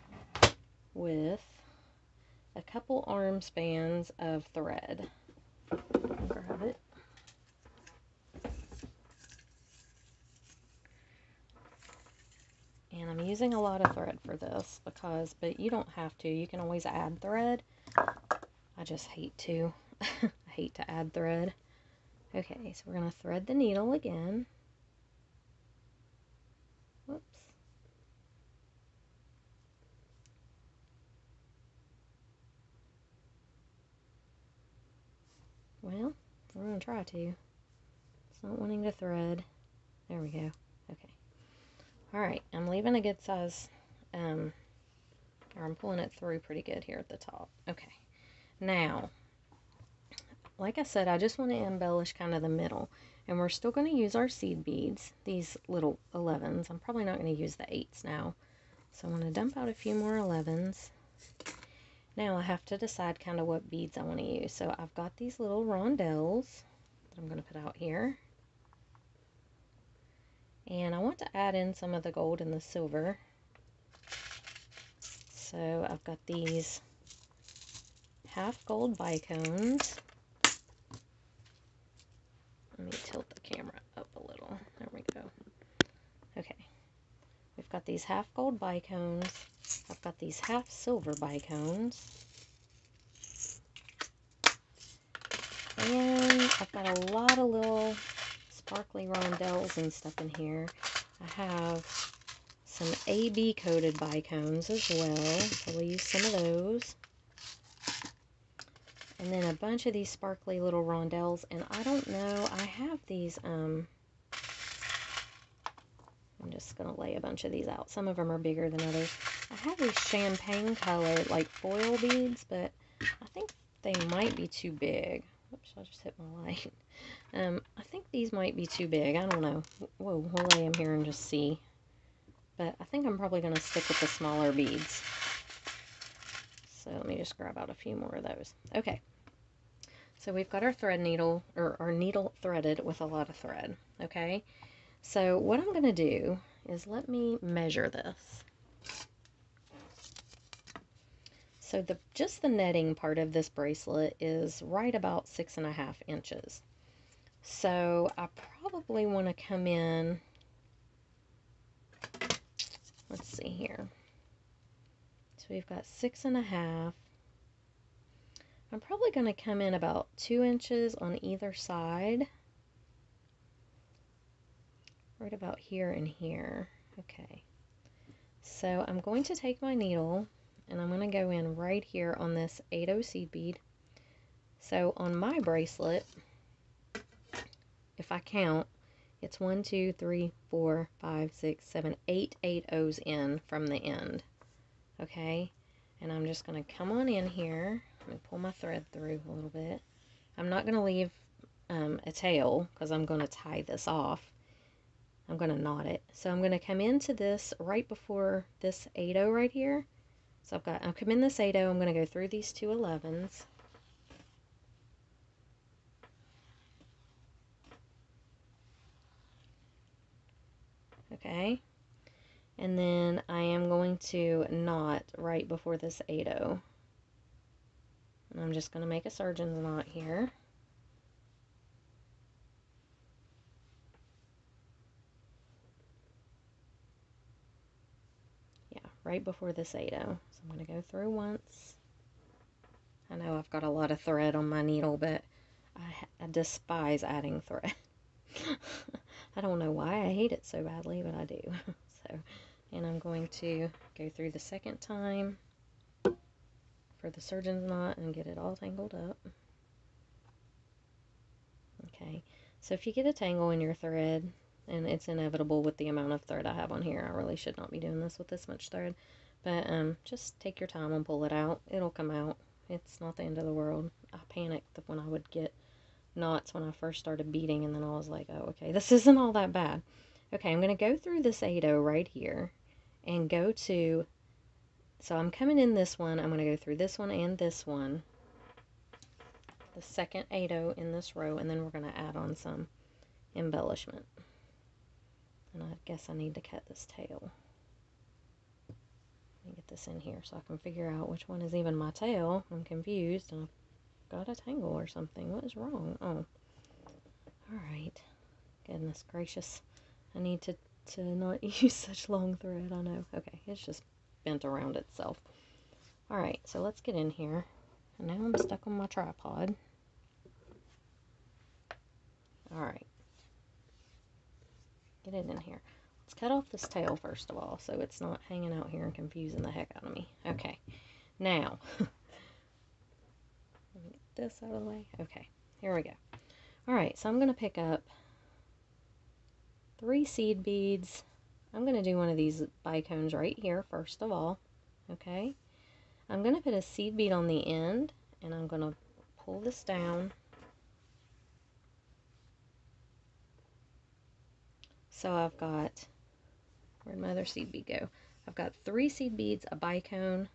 with a couple arm spans of thread. Grab it. And I'm using a lot of thread for this but you don't have to. You can always add thread. I just hate to. I hate to add thread. Okay, so we're going to thread the needle again. Whoops. Well, we're going to try to. It's not wanting to thread. There we go. Okay. Alright, I'm leaving a good size, or I'm pulling it through pretty good here at the top. Okay. Now, like I said, I just want to embellish kind of the middle. And we're still going to use our seed beads, these little 11s. I'm probably not going to use the 8s now. So I'm going to dump out a few more 11s. Now I have to decide kind of what beads I want to use. So I've got these little rondelles that I'm going to put out here. And I want to add in some of the gold and the silver. So I've got these half gold bicones. Let me tilt the camera up a little. There we go. Okay. We've got these half gold bicones. I've got these half silver bicones. And I've got a lot of little sparkly rondelles and stuff in here. I have some AB coated bicones as well. So we'll use some of those. And then a bunch of these sparkly little rondelles. And I don't know, I have these, I'm just going to lay a bunch of these out. Some of them are bigger than others. I have these champagne colored, like foil beads, but I think they might be too big. Oops, I just hit my light. I think these might be too big. I don't know. Whoa, we'll lay them here and just see. But I think I'm probably going to stick with the smaller beads. So let me just grab out a few more of those. Okay. So we've got our thread needle, or our needle threaded with a lot of thread. Okay. So what I'm going to do is let me measure this. So just the netting part of this bracelet is right about 6.5 inches. So I probably want to come in, let's see here. So we've got 6.5. I'm probably going to come in about 2 inches on either side. Right about here and here. Okay. So I'm going to take my needle and I'm going to go in right here on this 8/0 seed bead. So on my bracelet, if I count, it's 1, 2, 3, 4, 5, 6, 7, 8 8/0s in from the end. Okay, and I'm just going to come on in here and pull my thread through a little bit. I'm not going to leave a tail because I'm going to tie this off. I'm going to knot it. So I'm going to come into this right before this 8/0 right here. So I'll come in this 8/0, I'm going to go through these 2 11s. Okay, and then I am going to knot right before this 8/0. And I'm just going to make a surgeon's knot here. Yeah, right before this 8/0. So I'm going to go through once. I know I've got a lot of thread on my needle, but I despise adding thread. I don't know why I hate it so badly, but I do. So, and I'm going to go through the second time for the surgeon's knot and get it all tangled up. Okay, so if you get a tangle in your thread, and it's inevitable with the amount of thread I have on here, I really should not be doing this with this much thread, but just take your time and pull it out. It'll come out. It's not the end of the world. I panicked when I would get knots when I first started beading, and then I was like, oh, okay, this isn't all that bad. Okay, I'm going to go through this 8/0 right here and go to, so I'm coming in this one, I'm going to go through this one and this one, the second 8/0 in this row, and then we're going to add on some embellishment. And I guess I need to cut this tail. Let me get this in here so I can figure out which one is even my tail. I'm confused and I've got a tangle or something. What is wrong? Oh, alright. Goodness gracious. I need to not use such long thread, I know. Okay, it's just bent around itself. Alright, so let's get in here. And now I'm stuck on my tripod. Alright. Get it in here. Let's cut off this tail first of all, so it's not hanging out here and confusing the heck out of me. Okay, now, let me get this out of the way. Okay, here we go. Alright, so I'm going to pick up 3 seed beads. I'm going to do one of these bicones right here first of all. Okay, I'm going to put a seed bead on the end, and I'm going to pull this down. So I've got, where'd my other seed bead go? I've got 3 seed beads, a bicone,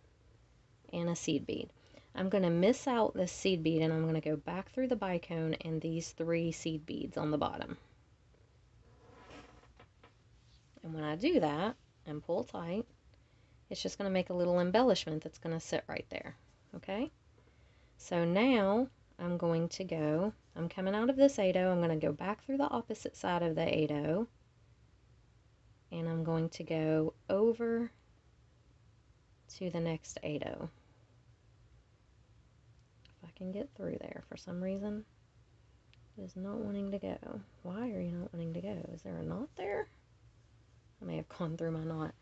and a seed bead. I'm going to miss out this seed bead, and I'm going to go back through the bicone and these 3 seed beads on the bottom. And when I do that and pull tight, it's just going to make a little embellishment that's going to sit right there. Okay? So now I'm going to go, I'm coming out of this 8/0, I'm going to go back through the opposite side of the 8/0, and I'm going to go over to the next 8/0. If I can get through there. For some reason, it is not wanting to go. Why are you not wanting to go? Is there a knot there? I may have gone through my knot.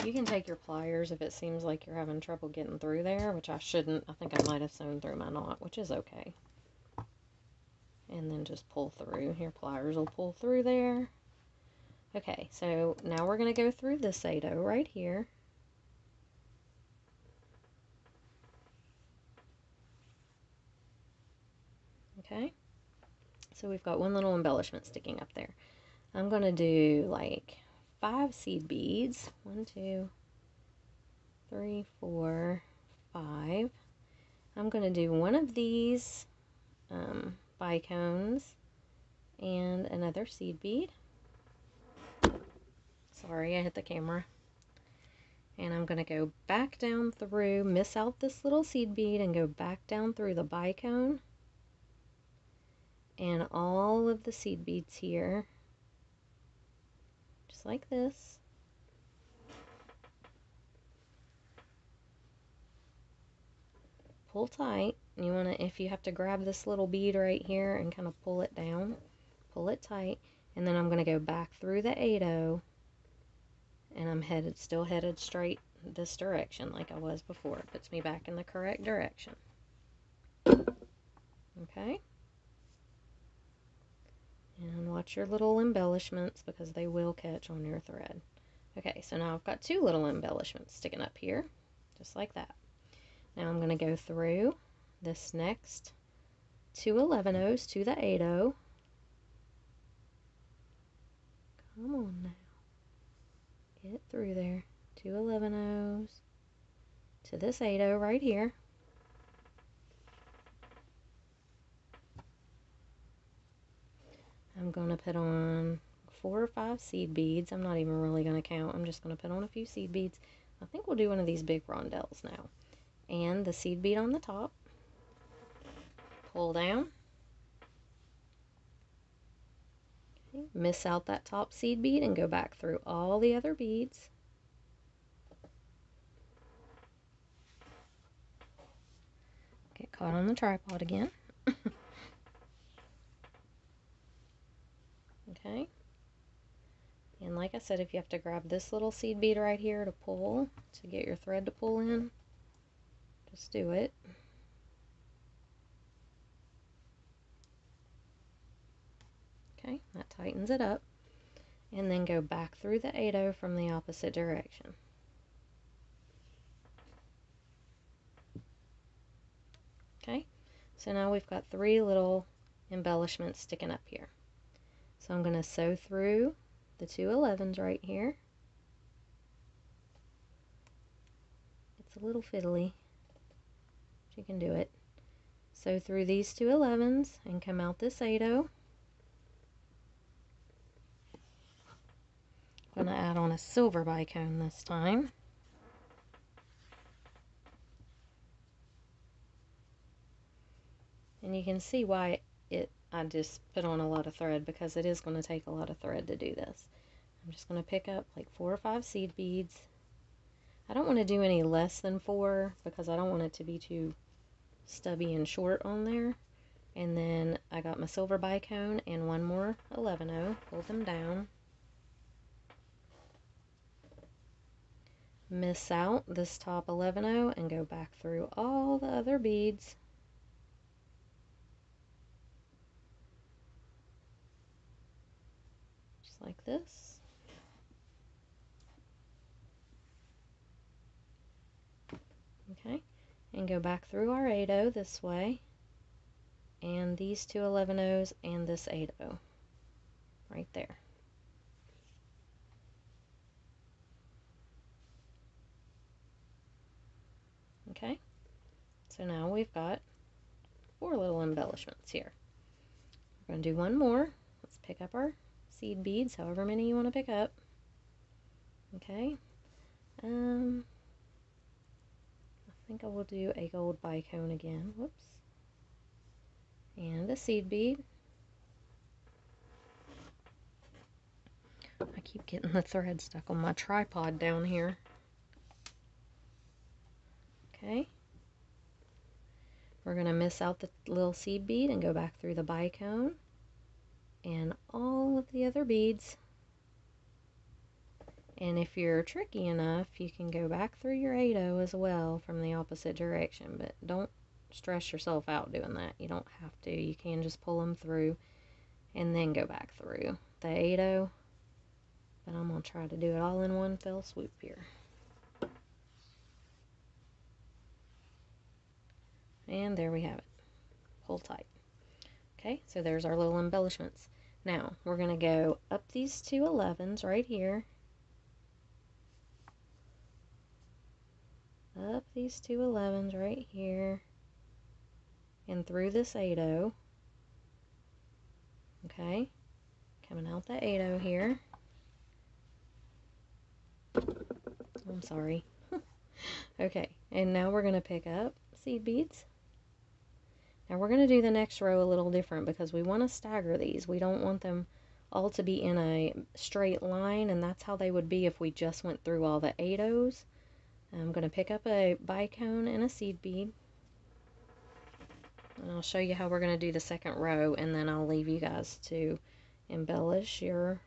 You can take your pliers if it seems like you're having trouble getting through there, which I shouldn't. I think I might have sewn through my knot, which is okay. And then just pull through. Your pliers will pull through there. Okay, so now we're going to go through this 8/0 right here. Okay, so we've got one little embellishment sticking up there. I'm going to do like 5 seed beads. 1, 2, 3, 4, 5. I'm going to do one of these bicones and another seed bead. Sorry, I hit the camera. And I'm going to go back down through, miss out this little seed bead, and go back down through the bicone and all of the seed beads here, just like this. Pull tight, You want to, if you have to grab this little bead right here and kind of pull it down, pull it tight, and then I'm going to go back through the 8/0, and I'm still headed straight this direction like I was before. It puts me back in the correct direction. Okay? And watch your little embellishments because they will catch on your thread. Okay, so now I've got 2 little embellishments sticking up here, just like that. Now I'm going to go through this next 2 11/0s to the 8/0. Come on now. Get through there. 2 11/0s to this 8/0 right here. I'm going to put on 4 or 5 seed beads. I'm not even really going to count. I'm just going to put on a few seed beads. I think we'll do one of these big rondelles now. And the seed bead on the top. Pull down. Okay. Miss out that top seed bead and go back through all the other beads. Get caught on the tripod again. Okay. And like I said, if you have to grab this little seed bead right here to pull, to get your thread to pull in, just do it. Okay, that tightens it up. And then go back through the 8/0 from the opposite direction. Okay, so now we've got 3 little embellishments sticking up here. So I'm going to sew through the 2 11s right here. It's a little fiddly, but you can do it. Sew through these 2 11s and come out this 8/0. I'm going to add on a silver bicone this time. And you can see why I just put on a lot of thread, because it is going to take a lot of thread to do this. I'm just going to pick up like 4 or 5 seed beads. I don't want to do any less than 4 because I don't want it to be too stubby and short on there. And then I got my silver bicone and 1 more 11/0. Pull them down. Miss out this top 11/0 and go back through all the other beads. Just like this. Okay, and go back through our 8/0 this way, and these 2 11/0s and this 8/0 right there. Okay, so now we've got 4 little embellishments here. We're going to do 1 more. Let's pick up our seed beads, however many you want to pick up. Okay, I think I will do a gold bicone again. Whoops. And a seed bead. I keep getting the thread stuck on my tripod down here. Okay. We're going to miss out the little seed bead and go back through the bicone and all of the other beads. And if you're tricky enough, you can go back through your 8/0 as well from the opposite direction, but don't stress yourself out doing that. You don't have to. You can just pull them through and then go back through the 8/0. But I'm going to try to do it all in one fell swoop here. And there we have it. Pull tight. Okay, so there's our little embellishments. Now, we're going to go up these 2 11s right here. Up these 2 11s right here. And through this 8/0. Okay, coming out the 8/0 here. I'm sorry. Okay, and now we're going to pick up seed beads. Now we're going to do the next row a little different because we want to stagger these. We don't want them all to be in a straight line, and that's how they would be if we just went through all the 8/0s. I'm going to pick up a bicone and a seed bead. And I'll show you how we're going to do the second row, and then I'll leave you guys to embellish your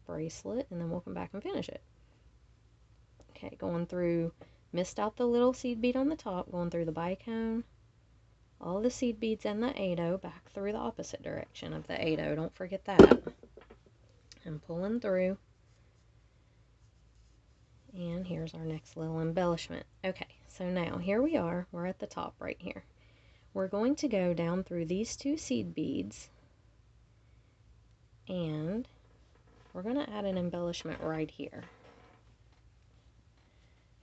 bracelet, and then we'll come back and finish it. Okay, going through, missed out the little seed bead on the top, going through the bicone, all the seed beads and the 8-0, back through the opposite direction of the 8-0, don't forget that. I'm pulling through. And here's our next little embellishment. Okay, so now here we are, we're at the top right here. We're going to go down through these 2 seed beads, and we're going to add an embellishment right here.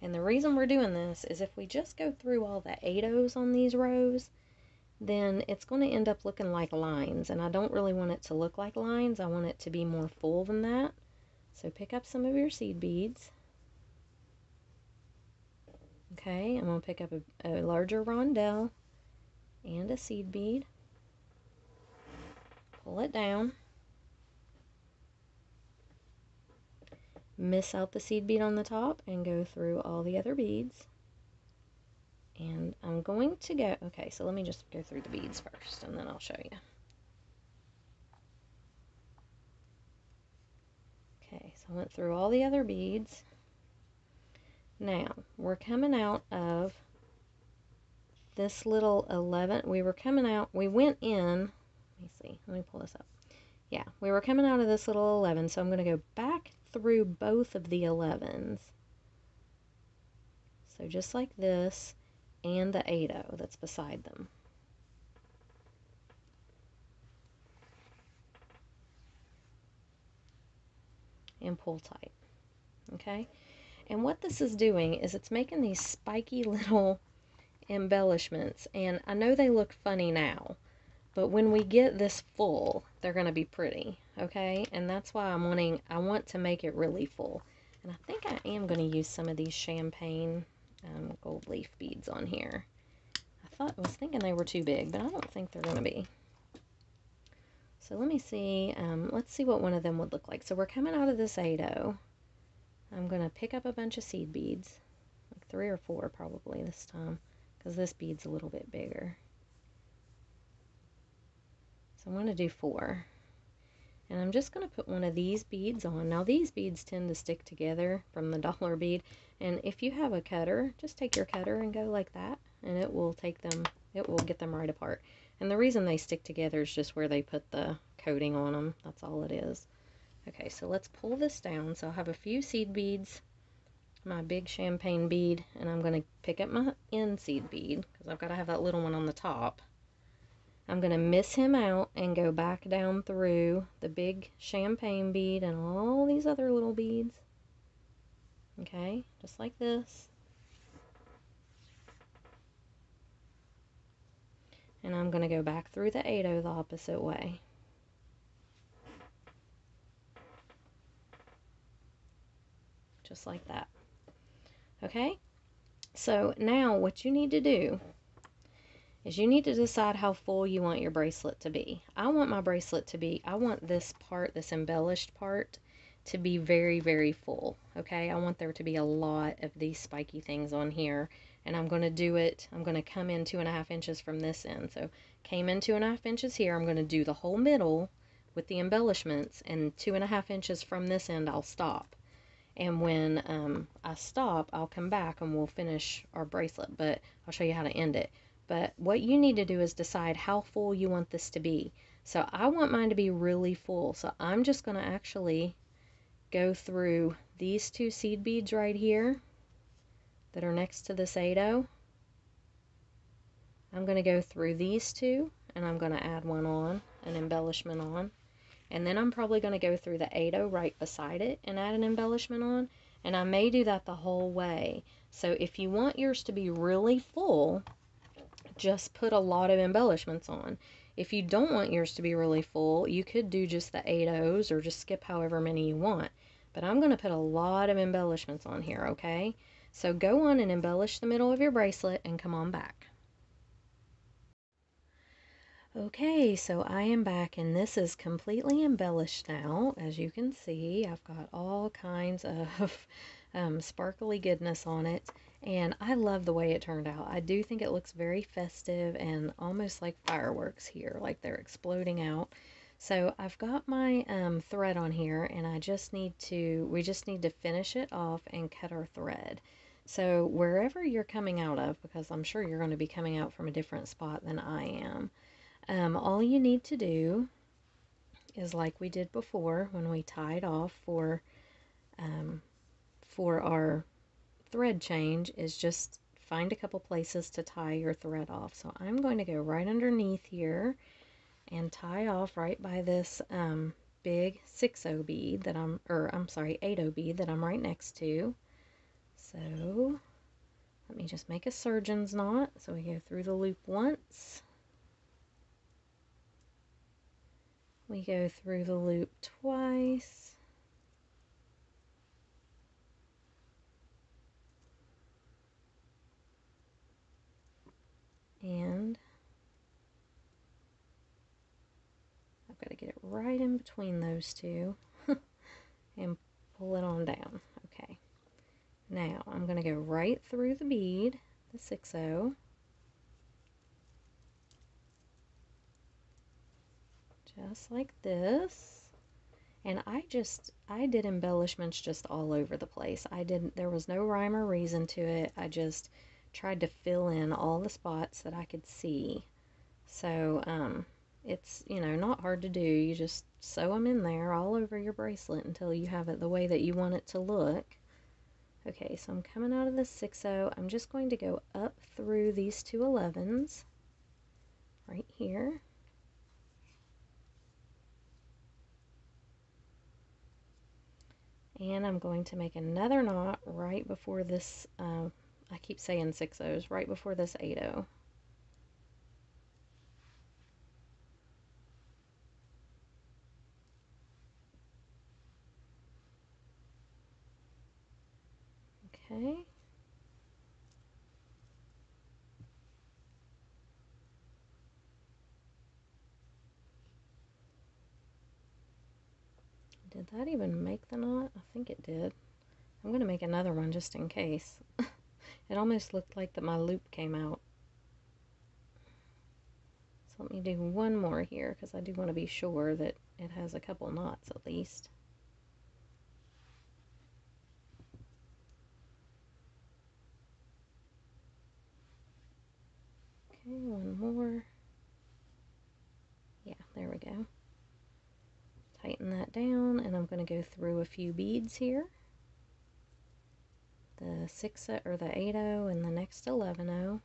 And the reason we're doing this is if we just go through all the 8-0s on these rows, then it's going to end up looking like lines, and I don't really want it to look like lines. I want it to be more full than that. So pick up some of your seed beads. Okay, I'm going to pick up a larger rondelle and a seed bead. Pull it down. Miss out the seed bead on the top and go through all the other beads. And I'm going to go, okay, so let me just go through the beads first, and then I'll show you. Okay, so I went through all the other beads. Now, we're coming out of this little 11, we went in, let me see, let me pull this up. Yeah, we were coming out of this little 11, so I'm going to go back through both of the 11s. So just like this, and the 8-0 that's beside them. And pull tight. Okay? And what this is doing is it's making these spiky little embellishments, and I know they look funny now, but when we get this full, they're going to be pretty, okay? And that's why I want to make it really full. And I think I am going to use some of these champagne gold leaf beads on here. I was thinking they were too big, but I don't think they're going to be. So let me see, let's see what one of them would look like. So we're coming out of this 8-0. I'm going to pick up a bunch of seed beads, like 3 or 4 probably this time, because this bead's a little bit bigger. So I'm going to do 4. And I'm just going to put one of these beads on. Now these beads tend to stick together from the dollar bead, and if you have a cutter, just take your cutter and go like that, and it will get them right apart. And the reason they stick together is just where they put the coating on them. That's all it is. Okay, so let's pull this down. So I have a few seed beads, my big champagne bead, and I'm going to pick up my end seed bead because I've got to have that little one on the top. I'm going to miss him out and go back down through the big champagne bead and all these other little beads. Okay, just like this. And I'm going to go back through the 8-0 the opposite way. Just like that. Okay, so now what you need to do is you need to decide how full you want your bracelet to be. I want my bracelet to be, I want this part, this embellished part, to be very, very full. Okay, I want there to be a lot of these spiky things on here. And I'm going to do it, I'm going to come in 2.5 inches from this end. So came in 2.5 inches here, I'm going to do the whole middle with the embellishments, and 2.5 inches from this end I'll stop. And when I stop, I'll come back and we'll finish our bracelet, but I'll show you how to end it. But what you need to do is decide how full you want this to be. So I want mine to be really full, so I'm just going to actually go through these 2 seed beads right here that are next to this 8-0. I'm going to go through these 2, and I'm going to add one on, an embellishment on. And then I'm probably going to go through the 8-0 right beside it and add an embellishment on. And I may do that the whole way. So if you want yours to be really full, just put a lot of embellishments on. If you don't want yours to be really full, you could do just the 8-0s or just skip however many you want. But I'm going to put a lot of embellishments on here, okay? So go on and embellish the middle of your bracelet and come on back. Okay, so I am back, and this is completely embellished now. As you can see, I've got all kinds of sparkly goodness on it. And I love the way it turned out. I do think it looks very festive and almost like fireworks here, like they're exploding out. So I've got my thread on here, and we just need to finish it off and cut our thread. So wherever you're coming out of, because I'm sure you're going to be coming out from a different spot than I am, all you need to do is like we did before when we tied off for our thread change, is just find a couple places to tie your thread off. So I'm going to go right underneath here and tie off right by this big 6/0 bead that I'm sorry, 8/0 bead that I'm right next to. So let me just make a surgeon's knot. So we go through the loop once, we go through the loop twice, and I've got to get it right in between those two and pull it on down. Okay, now I'm going to go right through the bead, the 6/0, just like this. And I did embellishments just all over the place. There was no rhyme or reason to it. I just tried to fill in all the spots that I could see. So it's, not hard to do. You just sew them in there all over your bracelet until you have it the way that you want it to look. Okay, so I'm coming out of the 6/0. I'm just going to go up through these two 11s right here. And I'm going to make another knot right before this, I keep saying 6/0s, right before this 8/0. Okay. Did that even make the knot? I think it did. I'm going to make another one just in case. It almost looked like that my loop came out. So let me do one more here because I do want to be sure that it has a couple knots at least. Okay, one more. Yeah, there we go. Tighten that down, and I'm going to go through a few beads here. The 6/0 or the 8/0 and the next 11/0.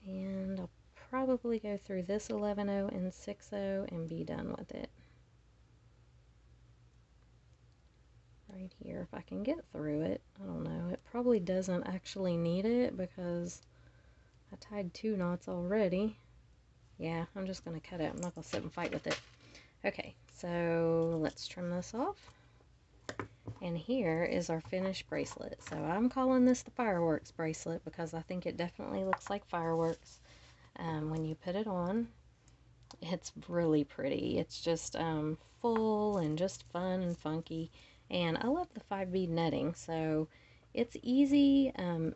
And I'll probably go through this 11/0 and 6/0 and be done with it. Right here, if I can get through it. I don't know. It probably doesn't actually need it because I tied 2 knots already. Yeah, I'm just going to cut it. I'm not going to sit and fight with it. Okay, so let's trim this off. And here is our finished bracelet. So I'm calling this the fireworks bracelet because I think it definitely looks like fireworks when you put it on. It's really pretty. It's just full and just fun and funky. And I love the 5 bead netting, so it's easy.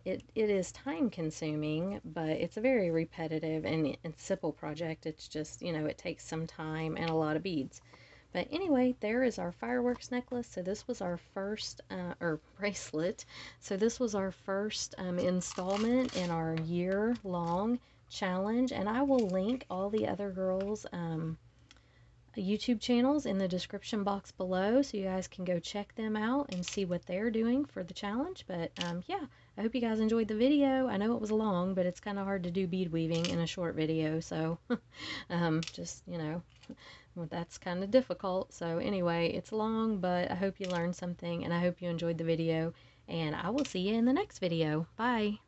It is time consuming, but it's a very repetitive and simple project. It's just, it takes some time and a lot of beads. But anyway, there is our fireworks necklace. So this was our first, or bracelet. So this was our first installment in our year-long challenge. And I will link all the other girls' YouTube channels in the description box below, so you guys can go check them out and see what they're doing for the challenge. But yeah, I hope you guys enjoyed the video. I know it was long, but it's kind of hard to do bead weaving in a short video, so just, that's kind of difficult. So anyway, it's long, but I hope you learned something, and I hope you enjoyed the video, and I will see you in the next video. Bye.